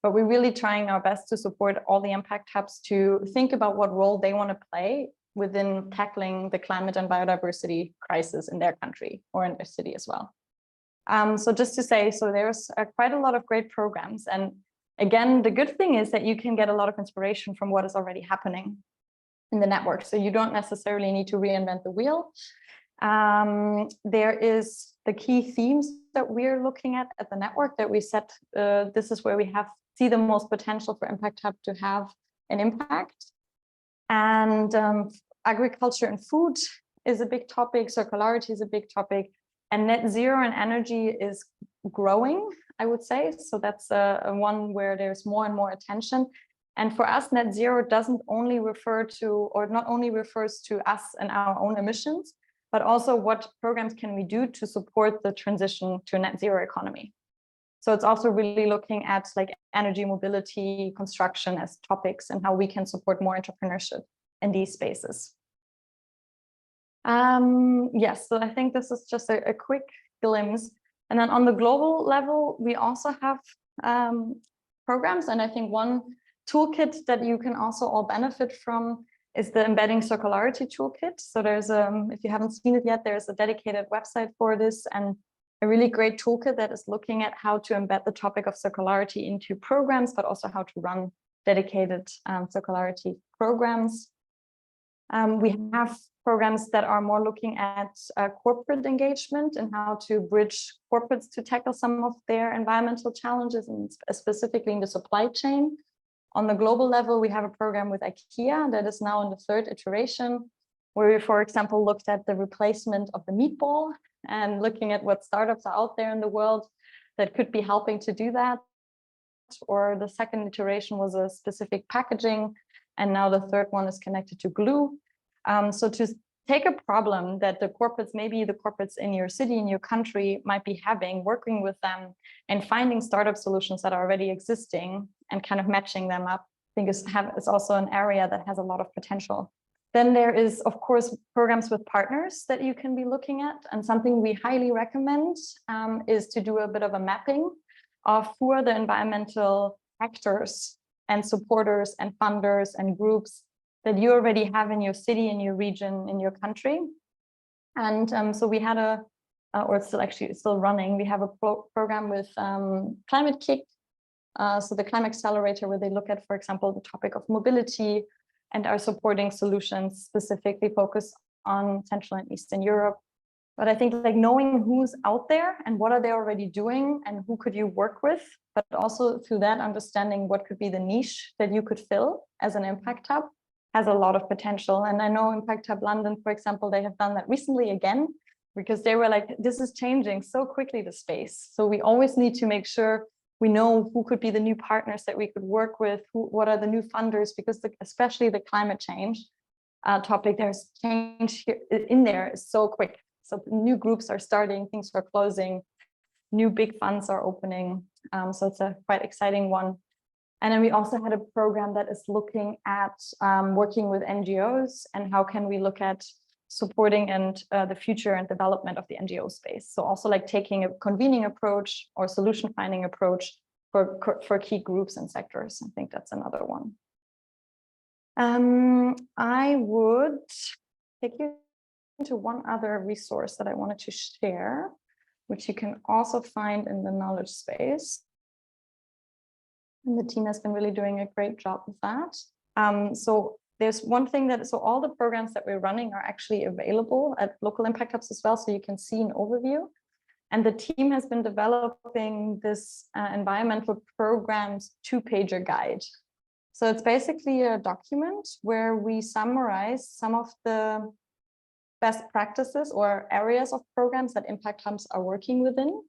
But we're really trying our best to support all the Impact Hubs to think about what role they want to play within tackling the climate and biodiversity crisis in their country or in their city as well. So just to say, so there's quite a lot of great programs. And again, the good thing is that you can get a lot of inspiration from what is already happening in the network. So you don't necessarily need to reinvent the wheel. There is the key themes that we're looking at the network that we set. This is where we see the most potential for Impact Hub to have an impact. And agriculture and food is a big topic. Circularity is a big topic. And net zero and energy is growing, I would say. So that's a one where there's more and more attention. And for us, net zero doesn't only refer to, or not only refers to us and our own emissions, but also what programs can we do to support the transition to a net zero economy. So it's also really looking at like energy, mobility, construction as topics and how we can support more entrepreneurship in these spaces. Yes, so I think this is just a quick glimpse. And then on the global level, we also have programs. And I think one toolkit that you can also all benefit from is the Embedding Circularity Toolkit. So there's, if you haven't seen it yet, there's a dedicated website for this and a really great toolkit that is looking at how to embed the topic of circularity into programs, but also how to run dedicated circularity programs. We have programs that are more looking at corporate engagement and how to bridge corporates to tackle some of their environmental challenges, and specifically in the supply chain. On the global level, we have a program with IKEA that is now in the 3rd iteration, where we, for example, looked at the replacement of the meatball and looking at what startups are out there in the world that could be helping to do that. Or the 2nd iteration was a specific packaging, and now the 3rd one is connected to glue. So to take a problem that the corporates, maybe the corporates in your city, in your country might be having, working with them and finding startup solutions that are already existing and kind of matching them up, I think is also an area that has a lot of potential. Then there is, of course, programs with partners that you can be looking at. And something we highly recommend is to do a bit of a mapping of who are the environmental actors and supporters and funders and groups that you already have in your city, in your region, in your country. And so we had or it's still running, we have a program with Climate Kick, so the Climate Accelerator, where they look at, for example, the topic of mobility and are supporting solutions specifically focused on Central and Eastern Europe. But I think like knowing who's out there and what are they already doing and who could you work with, but also through that understanding what could be the niche that you could fill as an impact hub has a lot of potential. And I know Impact Hub London, for example, they have done that recently again, because they were like, this is changing so quickly, the space. So we always need to make sure we know who could be the new partners that we could work with, what are the new funders, because especially the climate change topic, there's change here in there is so quick. So new groups are starting, things are closing, new big funds are opening. So it's a quite exciting one. And then we also had a program that is looking at working with NGOs and how can we look at supporting and the future and development of the NGO space. So also like taking a convening approach or solution finding approach for key groups and sectors. I think that's another one. I would take you into one other resource that I wanted to share, which you can also find in the knowledge space. And the team has been really doing a great job with that. So there's one thing so all the programs that we're running are actually available at local impact hubs as well, so you can see an overview. And the team has been developing this environmental programs 2-pager guide. So it's basically a document where we summarize some of the best practices or areas of programs that impact hubs are working within.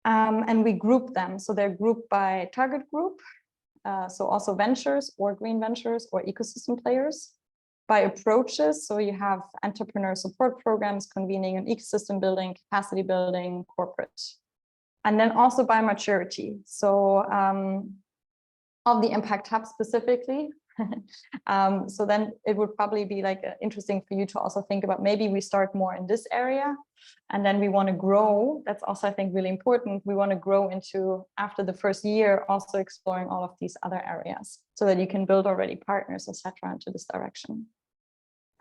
And we group them. So they're grouped by target group, so also ventures or green ventures or ecosystem players, by approaches. So you have entrepreneur support programs, convening and ecosystem building, capacity building, corporate. And then also by maturity. So of the impact hub specifically. So then it would probably be like interesting for you to also think about, maybe we start more in this area and then we want to grow. That's also, I think, really important. We want to grow into, after the first year, also exploring all of these other areas so that you can build already partners, etc., into this direction.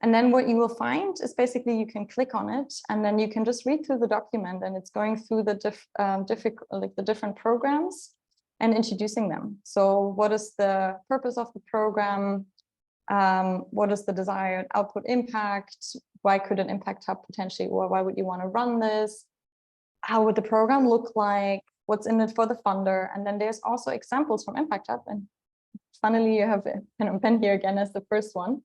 And then what you will find is basically you can click on it and then you can just read through the document, and it's going through the different programs and introducing them. So what is the purpose of the program? What is the desired output impact? Why could an impact hub potentially, or why would you want to run this? How would the program look like? What's in it for the funder? And then there's also examples from Impact Hub. And funnily, you have pen here again as the first one.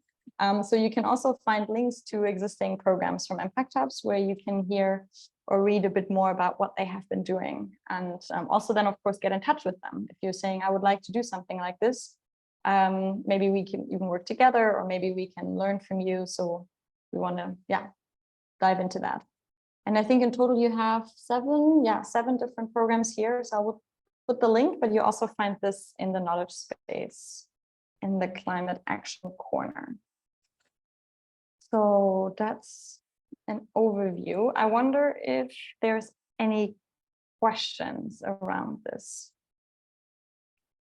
So you can also find links to existing programs from Impact Hubs where you can hear or read a bit more about what they have been doing. And also then, of course, get in touch with them. If you're saying, I would like to do something like this, maybe we can even work together, or maybe we can learn from you. So we want to, dive into that. And I think in total you have seven different programs here. So I will put the link, but you also find this in the knowledge space in the climate action corner. So that's an overview. I wonder if there's any questions around this.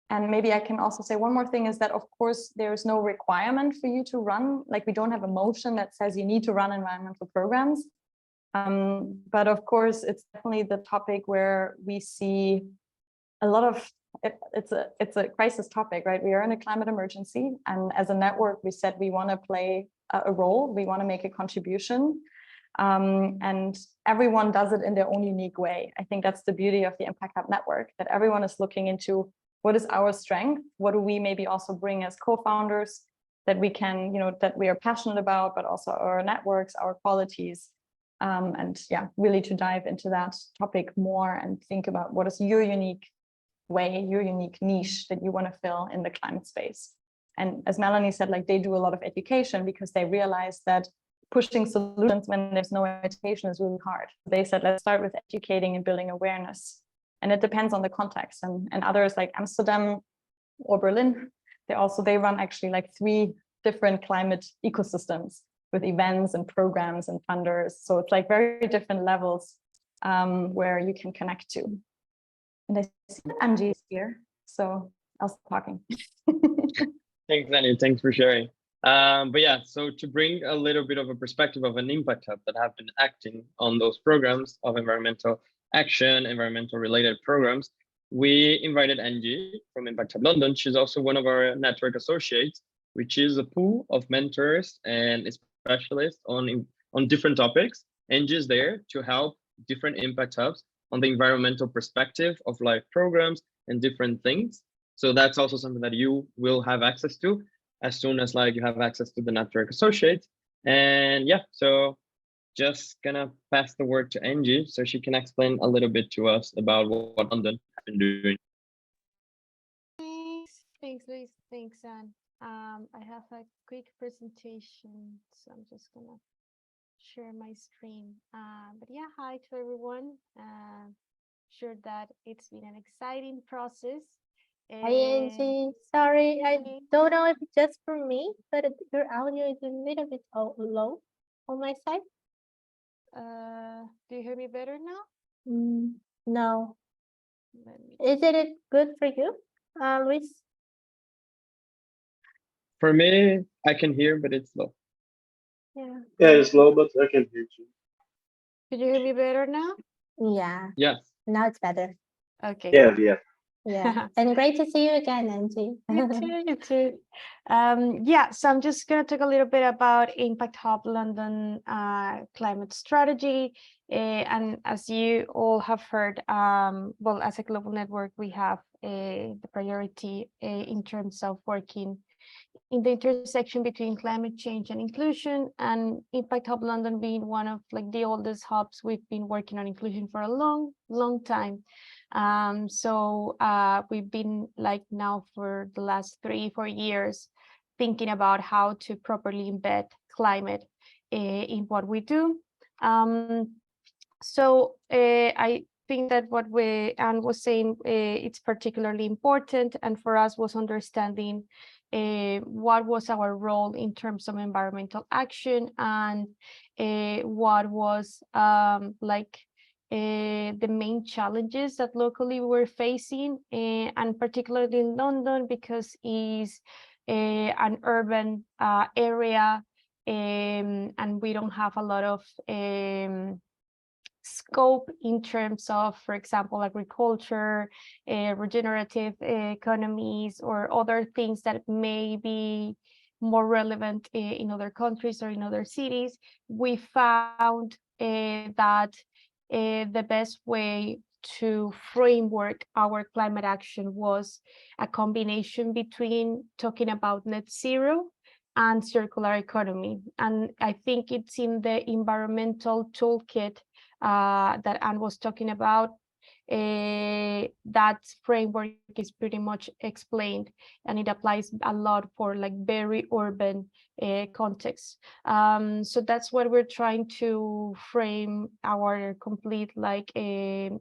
And maybe I can also say one more thing is that, of course, there's no requirement for you to run, like we don't have a motion that says you need to run environmental programs. But of course, it's definitely the topic where we see a lot of, it's a crisis topic, right? We are in a climate emergency. And as a network, we said we want to play a role, we want to make a contribution. And everyone does it in their own unique way. I think that's the beauty of the Impact Hub network, that everyone is looking into what is our strength, what do we maybe also bring as co-founders that we can, that we are passionate about, but also our networks, our qualities. And yeah, really to dive into that topic more and think about what is your unique way, your unique niche that you want to fill in the climate space. And as Melanie said, like they do a lot of education because they realize that pushing solutions when there's no education is really hard. They said, let's start with educating and building awareness. And it depends on the context. And others like Amsterdam or Berlin, they run actually like 3 different climate ecosystems with events and programs and funders. So it's like very different levels where you can connect to. And I see Angie is here, so I'll stop talking. Thanks, Annie. Thanks for sharing. But yeah, so to bring a little bit of a perspective of an Impact Hub that have been acting on those programs of environmental action, environmental related programs, we invited Angie from Impact Hub London. She's also one of our network associates, which is a pool of mentors and specialists on different topics. Angie is there to help different Impact Hubs on the environmental perspective of live programs and different things. So that's also something that you will have access to as soon as you have access to the network associates. And yeah, so just gonna pass the word to Angie so she can explain a little bit to us about what London has been doing. Thanks, Luis. Thanks, Anne. I have a quick presentation, so I'm just gonna share my screen. But yeah, hi to everyone. Sure that it's been an exciting process. Hi, Angie. Sorry, I don't know if it's just for me, but your audio is a little bit low on my side. Do you hear me better now? No. Is it good for you, Luis? For me, I can hear, but it's low. Yeah. Yeah, it's low, but I can hear you. Could you hear me better now? Yeah. Yes. Now it's better. Okay. Yeah. Yeah. And great to see you again, Angie. You too. Yeah, so I'm just going to talk a little bit about Impact Hub London climate strategy. And as you all have heard, well, as a global network, we have the priority in terms of working in the intersection between climate change and inclusion, and Impact Hub London being one of the oldest hubs. We've been working on inclusion for a long time. So we've been now for the last 3-4 years thinking about how to properly embed climate in what we do. So I think that what Anne was saying, it's particularly important, and for us was understanding what was our role in terms of environmental action, and what was the main challenges that locally we were facing, and particularly in London, because it's an urban area, and we don't have a lot of scope in terms of, for example, agriculture, regenerative economies, or other things that may be more relevant in other countries or in other cities. We found that the best way to framework our climate action was a combination between talking about net zero and circular economy. And I think it's in the environmental toolkit that Anne was talking about. that framework is pretty much explained, and it applies a lot for like very urban contexts. So that's what we're trying to frame our complete like a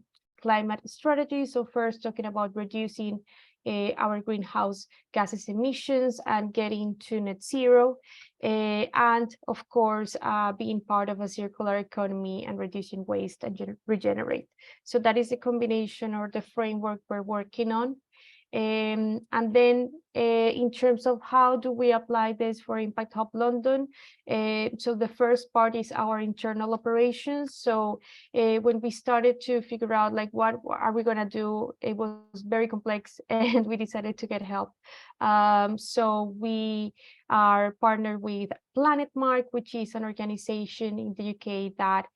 climate strategy. So first talking about reducing our greenhouse gases emissions and getting to net zero, and of course being part of a circular economy and reducing waste and regenerate. So that is the combination or the framework we're working on. And then in terms of how do we apply this for Impact Hub London, so the first part is our internal operations. So when we started to figure out like what are we going to do, it was very complex and we decided to get help. So we are partnered with Planet Mark, which is an organization in the UK that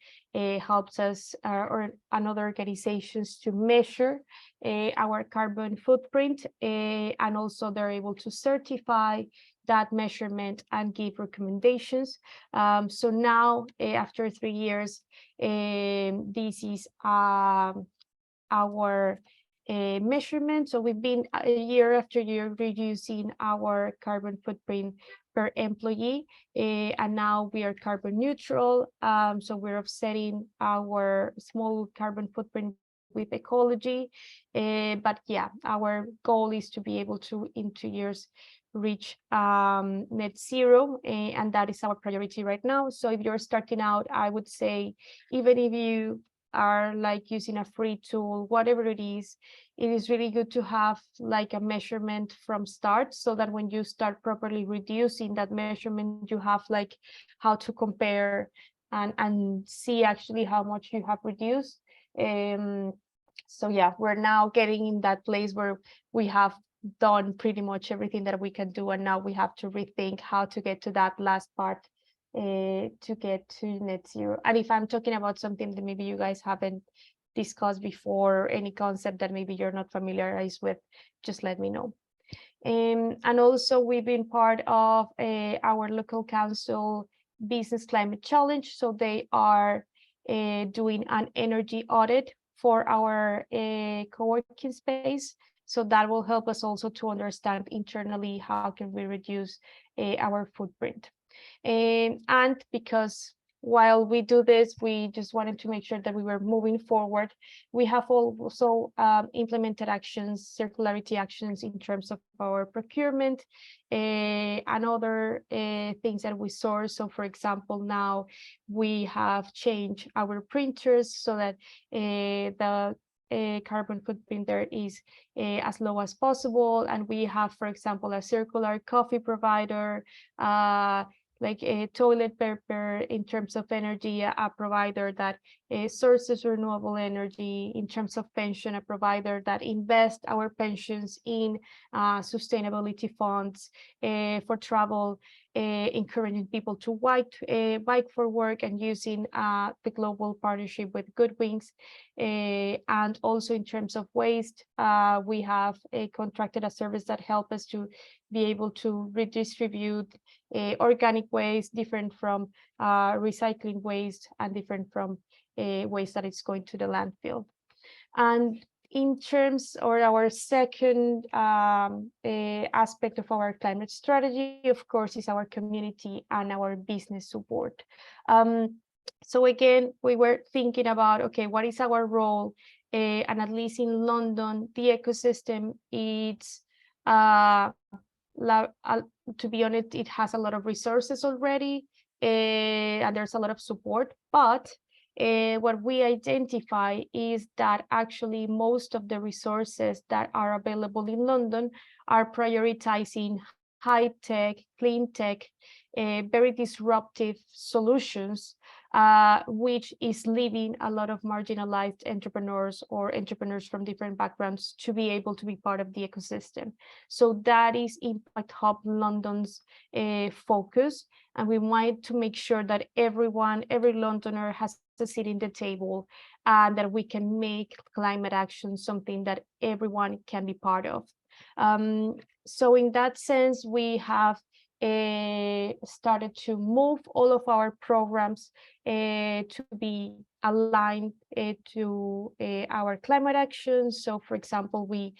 helps us or another organizations to measure our carbon footprint, and also they're able to certify that measurement and give recommendations. So now after 3 years, this is our measurement. So we've been year after year reducing our carbon footprint per employee, and now we are carbon neutral. So we're offsetting our small carbon footprint with ecology, but yeah, our goal is to be able to in 2 years reach net zero, and that is our priority right now. So if you're starting out, I would say even if you are like using a free tool, whatever it is really good to have like a measurement from start, so that when you start properly reducing that measurement, you have like how to compare and see actually how much you have reduced. So yeah, we're now getting in that place where we have done pretty much everything that we can do, and now we have to rethink how to get to that last part to get to net zero. And if I'm talking about something that maybe you guys haven't discussed before, any concept that maybe you're not familiarized with, just let me know. And also we've been part of our local council business climate challenge. So they are doing an energy audit for our co-working space. So that will help us also to understand internally how can we reduce our footprint. And because while we do this, we just wanted to make sure that we were moving forward. We have also implemented actions, circularity actions in terms of our procurement and other things that we source. So for example, now we have changed our printers so that the carbon footprint there is as low as possible. And we have, for example, a circular coffee provider, like a toilet paper in terms of energy, a provider that sources renewable energy. In terms of pension, a provider that invests our pensions in sustainability funds. For travel, encouraging people to bike for work and using the global partnership with Goodwings. And also in terms of waste, we have contracted a service that helps us to be able to redistribute organic waste, different from recycling waste and different from waste that is going to the landfill. And in terms or our second aspect of our climate strategy, of course, is our community and our business support. So again, we were thinking about, okay, what is our role? And at least in London, the ecosystem, it's to be honest, it has a lot of resources already, and there's a lot of support. But what we identify is that actually most of the resources that are available in London are prioritizing high-tech, clean tech, very disruptive solutions, which is leaving a lot of marginalized entrepreneurs or entrepreneurs from different backgrounds to be able to be part of the ecosystem. So that is Impact Hub London's focus. And we want to make sure that everyone, every Londoner has a seat in the table, and that we can make climate action something that everyone can be part of. So in that sense, we have started to move all of our programs to be aligned to our climate actions. So for example, we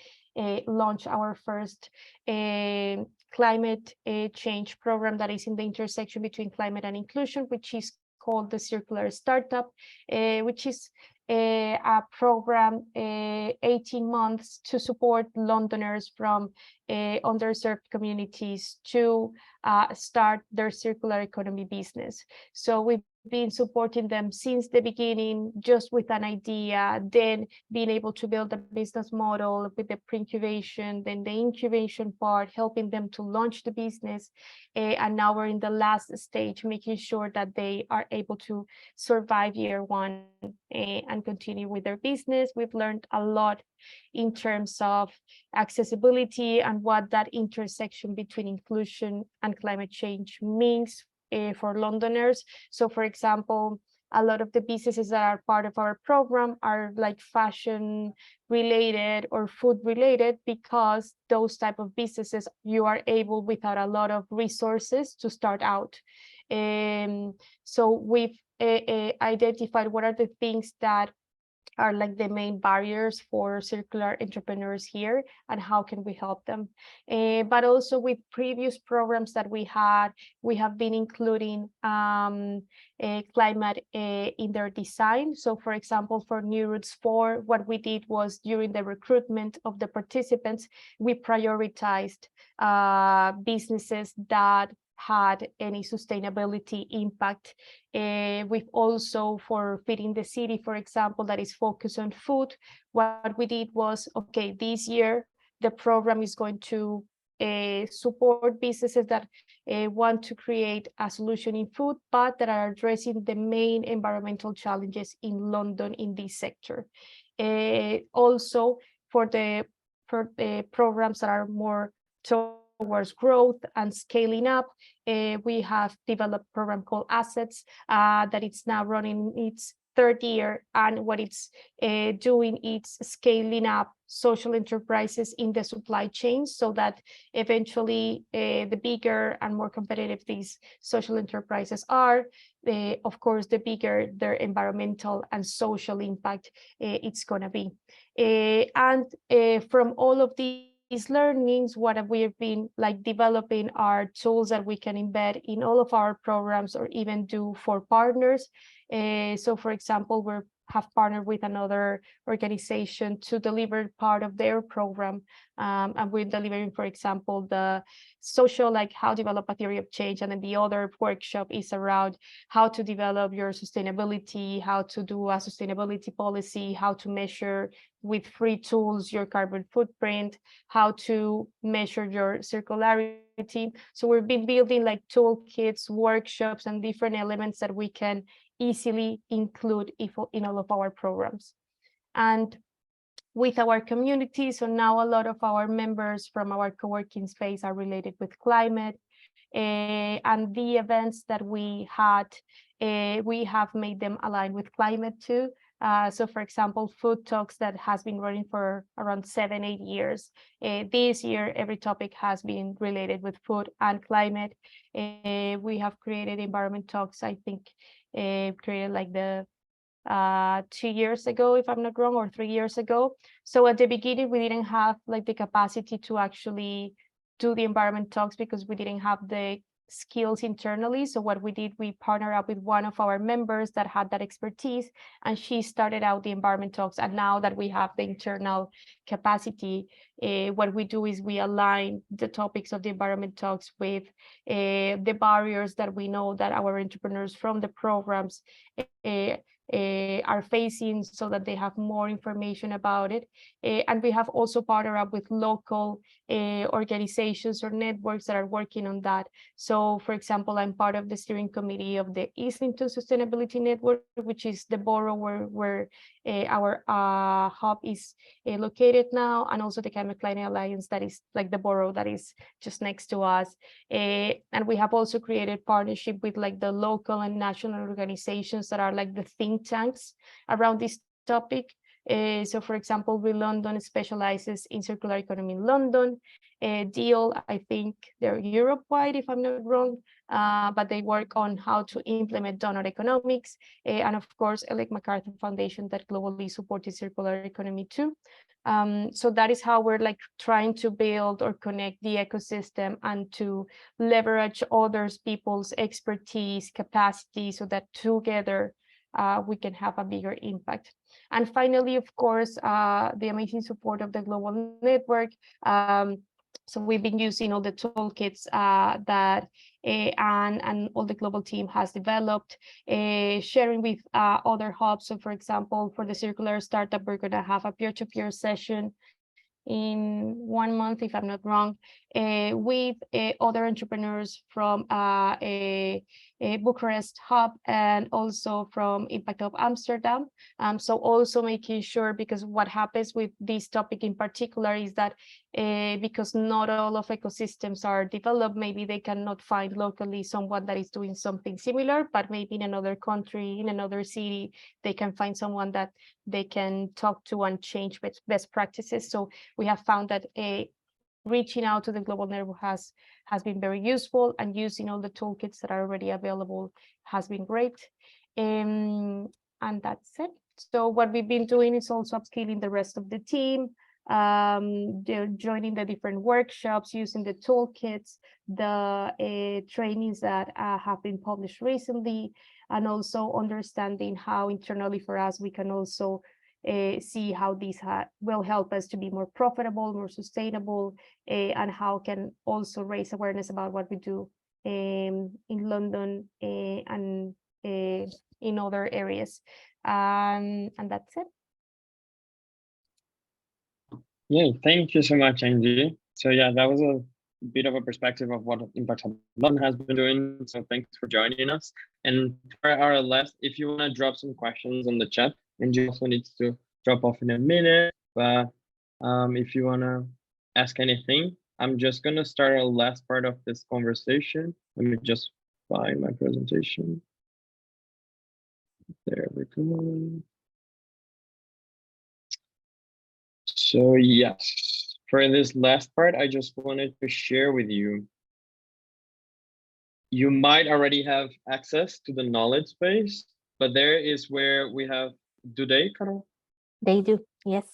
launched our first climate change program that is in the intersection between climate and inclusion, which is called the Circular Startup, which is a program 18 months to support Londoners from underserved communities to start their circular economy business. So we've been supporting them since the beginning, just with an idea, then being able to build a business model with the pre-incubation, then the incubation part, helping them to launch the business. And now we're in the last stage, making sure that they are able to survive year one and continue with their business. We've learned a lot in terms of accessibility and what that intersection between inclusion and climate change means for Londoners. So for example, a lot of the businesses that are part of our program are like fashion related or food related, because those type of businesses you are able without a lot of resources to start out. So we've identified what are the things that are like the main barriers for circular entrepreneurs here, and how can we help them. But also with previous programs that we have been including climate in their design. So for example, for New Roots 4, what we did was during the recruitment of the participants, we prioritized businesses that had any sustainability impact. We've also, for Feeding the City, for example, that is focused on food, what we did was, okay, this year the program is going to support businesses that want to create a solution in food, but that are addressing the main environmental challenges in London in this sector. Also, for the programs that are more towards growth and scaling up, we have developed a program called Assets that it's now running its third year, and what it's doing is scaling up social enterprises in the supply chain, so that eventually the bigger and more competitive these social enterprises are, of course, the bigger their environmental and social impact it's going to be. And from all of these learnings, what we've been like developing are tools that we can embed in all of our programs, or even do for partners. So for example, we have partnered with another organization to deliver part of their program, and we're delivering, for example, the social, like how to develop a theory of change, and then the other workshop is around how to develop your sustainability, how to do a sustainability policy, how to measure with free tools your carbon footprint, how to measure your circularity. So we've been building like toolkits, workshops, and different elements that we can easily include in all of our programs. And with our community, so now a lot of our members from our co-working space are related with climate, and the events that we had, we have made them align with climate too. So for example, Food Talks that has been running for around 7-8 years. This year, every topic has been related with food and climate. We have created Environment Talks, I think, created like the 2 years ago, if I'm not wrong, or 3 years ago. So at the beginning, we didn't have like the capacity to actually do the Environment Talks because we didn't have the skills internally. So what we did, we partnered up with one of our members that had that expertise, and she started out the Environment Talks. And now that we have the internal capacity, what we do is we align the topics of the Environment Talks with the barriers that we know that our entrepreneurs from the programs are facing, so that they have more information about it. And we have also partnered up with local organizations or networks that are working on that. So for example, I'm part of the steering committee of the Islington Sustainability Network, which is the borough where our hub is located now, and also the Climate Alliance, that is like the borough that is just next to us. And we have also created partnership with like the local and national organizations that are like the think tanks around this topic. So for example, We London specializes in circular economy in London. Deal, I think they're Europe-wide, if I'm not wrong, but they work on how to implement donor economics. And of course, Ellen MacArthur Foundation that globally supports circular economy too. So that is how we're like trying to build or connect the ecosystem and to leverage others people's expertise, capacity, so that together we can have a bigger impact. And finally, of course, the amazing support of the Global Network. So we've been using all the toolkits that and all the global team has developed, sharing with other hubs. So for example, for the Circular Startup, we're going to have a peer-to-peer session in 1 month, if I'm not wrong, with other entrepreneurs from a Bucharest hub and also from Impact Hub Amsterdam. So also making sure, because what happens with this topic in particular is that because not all of ecosystems are developed, maybe they cannot find locally someone that is doing something similar, but maybe in another country, in another city, they can find someone that they can talk to and change best practices. So we have found that reaching out to the Global Network has been very useful, and using all the toolkits that are already available has been great. And that's it. So what we've been doing is also upskilling the rest of the team. They're joining the different workshops, using the toolkits, the trainings that have been published recently, and also understanding how internally for us we can also see how these will help us to be more profitable, more sustainable, and how can also raise awareness about what we do in London and in other areas. And that's it. Yeah, thank you so much, Angie. So yeah, that was a bit of a perspective of what Impact Hub London has been doing. So thanks for joining us. And for our last, if you want to drop some questions on the chat, Angie also needs to drop off in a minute. But if you want to ask anything, I'm just going to start our last part of this conversation. Let me just find my presentation. There we go. So yes, for this last part, I just wanted to share with you. You might already have access to the knowledge base, but there is where we have, do they, Carol? They do, yes.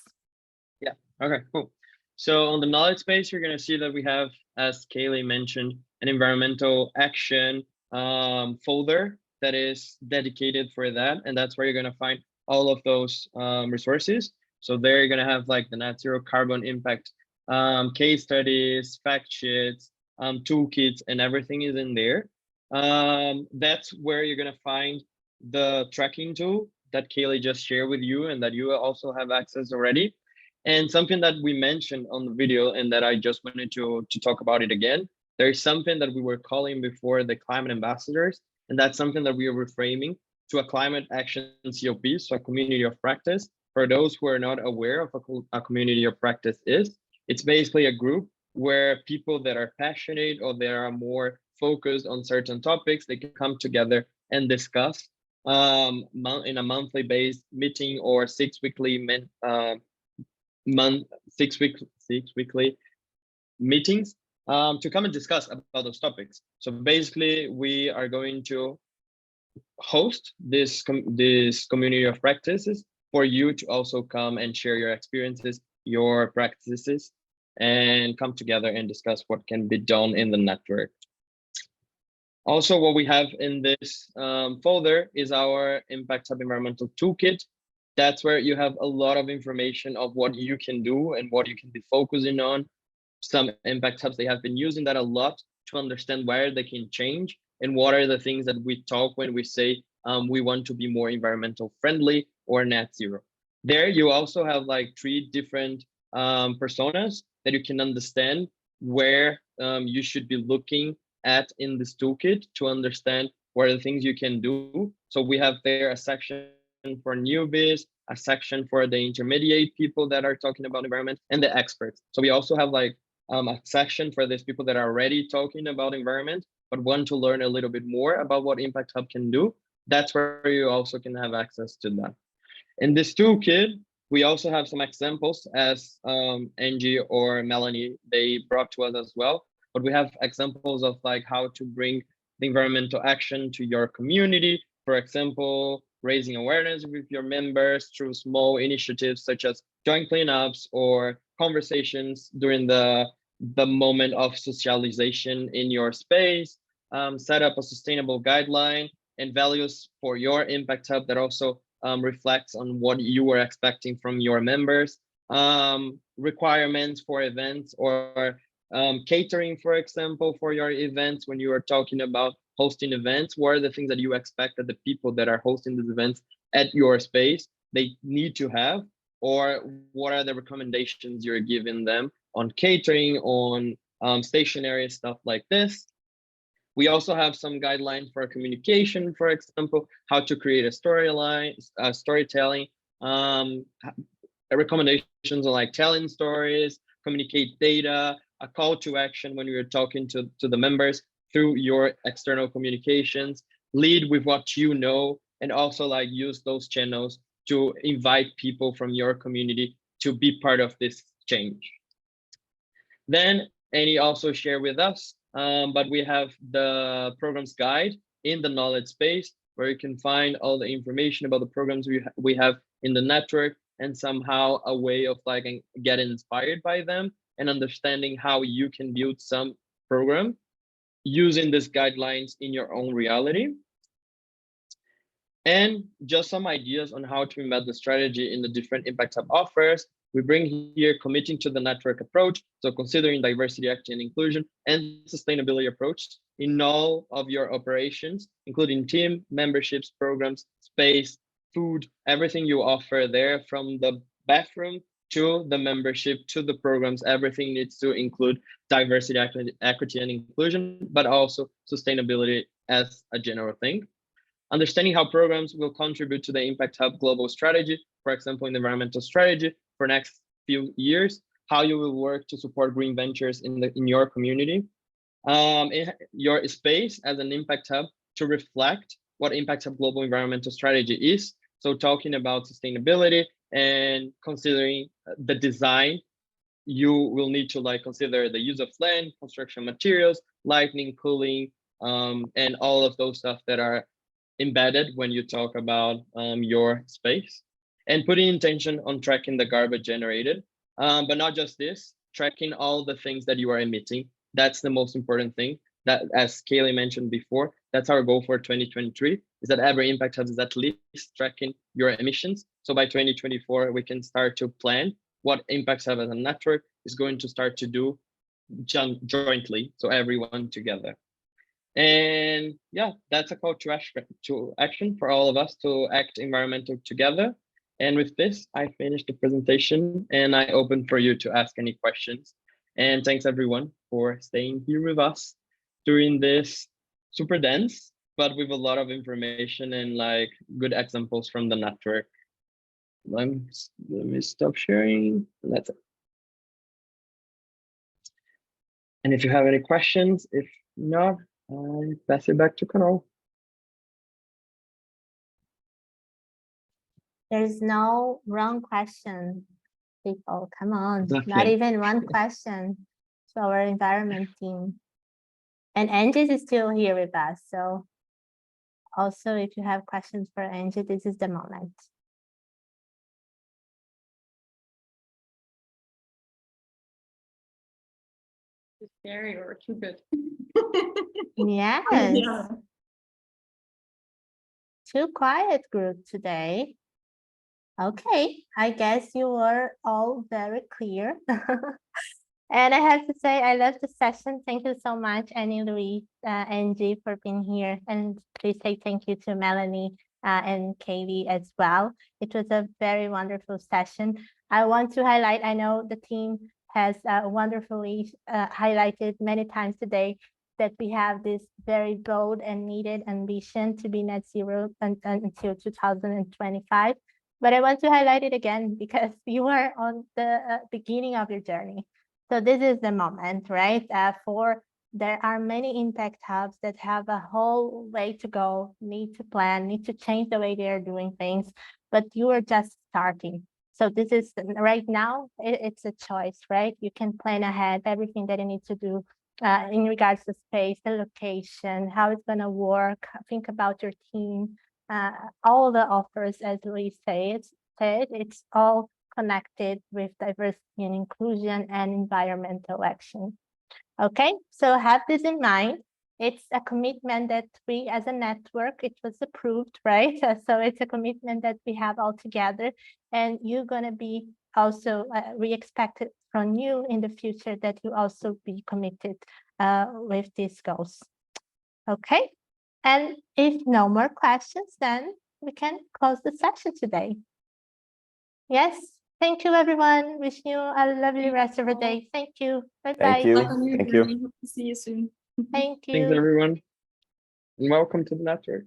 Yeah, okay, cool. So on the knowledge base, you're gonna see that we have, as Kaylee mentioned, an environmental action folder that is dedicated for that. And that's where you're gonna find all of those resources. So there you're gonna have like the net zero carbon impact case studies, fact sheets, toolkits, and everything is in there. That's where you're gonna find the tracking tool that Kaylee just shared with you and that you also have access already. And something that we mentioned on the video and that I just wanted to talk about it again, there's something that we were calling before the climate ambassadors, and that's something that we are reframing to a climate action COP, so a community of practice. For those who are not aware of a community of practice is, it's basically a group where people that are passionate or they are more focused on certain topics, they can come together and discuss in a monthly based meeting or 6 weekly six weekly meetings to come and discuss about those topics. So basically, we are going to host this community of practices for you to also come and share your experiences, your practices, and come together and discuss what can be done in the network. Also, what we have in this folder is our Impact Hub Environmental Toolkit. That's where you have a lot of information of what you can do and what you can be focusing on. Some impact hubs, they have been using that a lot to understand where they can change and what are the things that we talk when we say we want to be more environmental friendly or net zero. There you also have like 3 different personas that you can understand where you should be looking at in this toolkit to understand what are the things you can do. So we have there a section for newbies, a section for the intermediate people that are talking about environment, and the experts. So we also have like a section for these people that are already talking about environment, but want to learn a little bit more about what Impact Hub can do. That's where you also can have access to that. In this toolkit, We also have some examples as Angie or Melanie, they brought to us as well, but we have examples of like how to bring the environmental action to your community. For example, raising awareness with your members through small initiatives such as joint cleanups or conversations during the moment of socialization in your space. Set up a sustainable guideline and values for your impact hub that also reflects on what you were expecting from your members. Requirements for events or catering, for example, for your events. When you are talking about hosting events, what are the things that you expect that the people that are hosting these events at your space they need to have, or what are the recommendations you're giving them on catering, on stationery, stuff like this. We also have some guidelines for communication, for example, how to create a storyline, storytelling, recommendations on like telling stories, communicate data, a call to action when you're talking to the members through your external communications, lead with what you know, and also like use those channels to invite people from your community to be part of this change. Then Annie also shared with us, but we have the programs guide in the knowledge space where you can find all the information about the programs we have in the network, and somehow a way of like getting inspired by them and understanding how you can build some program using these guidelines in your own reality. And just some ideas on how to embed the strategy in the different Impact Hub offers. We bring here committing to the network approach, so considering diversity, equity, and inclusion and sustainability approach in all of your operations, including team, memberships, programs, space, food, everything you offer there, from the bathroom to the membership to the programs, everything needs to include diversity, equity, and inclusion, but also sustainability as a general thing. Understanding how programs will contribute to the Impact Hub global strategy, for example, in the environmental strategy for next few years, how you will work to support green ventures in your community, in your space as an Impact Hub to reflect what Impact Hub global environmental strategy is. So talking about sustainability and considering the design, you will need to like consider the use of land, construction materials, lighting, cooling, and all of those stuff that are embedded when you talk about your space, and putting intention on tracking the garbage generated. But not just this, tracking all the things that you are emitting. That's the most important thing. That, as Kaylee mentioned before, that's our goal for 2023, is that every Impact Hub is at least tracking your emissions. So by 2024, we can start to plan what Impact Hub as a network is going to start to do jointly, so everyone together. And yeah, that's a call to action for all of us to act environmental together. And with this, I finished the presentation and I open for you to ask any questions. And thanks everyone for staying here with us during this super dense, but with a lot of information and like good examples from the network. Let me stop sharing. That's it. And if you have any questions, if not, I pass it back to Carol. There's no wrong question, people. Come on, Exactly. not even one question to our environment team. And Angie is still here with us. So also, if you have questions for Angie, this is the moment. Too scary or too good? Yes. Yeah. Too quiet group today. Okay, I guess you were all very clear. And I have to say, I love the session. Thank you so much, Annie, Louise, Angie, for being here. And please say thank you to Melanie and Katie as well. It was a very wonderful session. I want to highlight, I know the team has wonderfully highlighted many times today that we have this very bold and needed ambition to be net zero until 2025. But I want to highlight it again because you are on the beginning of your journey. So this is the moment, right? There are many impact hubs that have a whole way to go, need to plan, need to change the way they are doing things, but you are just starting. So this is right now, it's a choice, right? You can plan ahead everything that you need to do in regards to space, the location, how it's going to work, think about your team, all the offers, as Luis said, it's all connected with diversity and inclusion and environmental action. Okay, so have this in mind. It's a commitment that we as a network, it was approved, right? So it's a commitment that we have all together, and you're going to be also, we expect it from you in the future that you also be committed with these goals. Okay, and if no more questions, then we can close the session today. Yes, thank you everyone. Wishing you a lovely rest of the day. Thank you. Bye-bye. Thank you. Luck on your Thank you. journey. Hope to see you soon. Thank Thanks, you. everyone. And welcome to the network.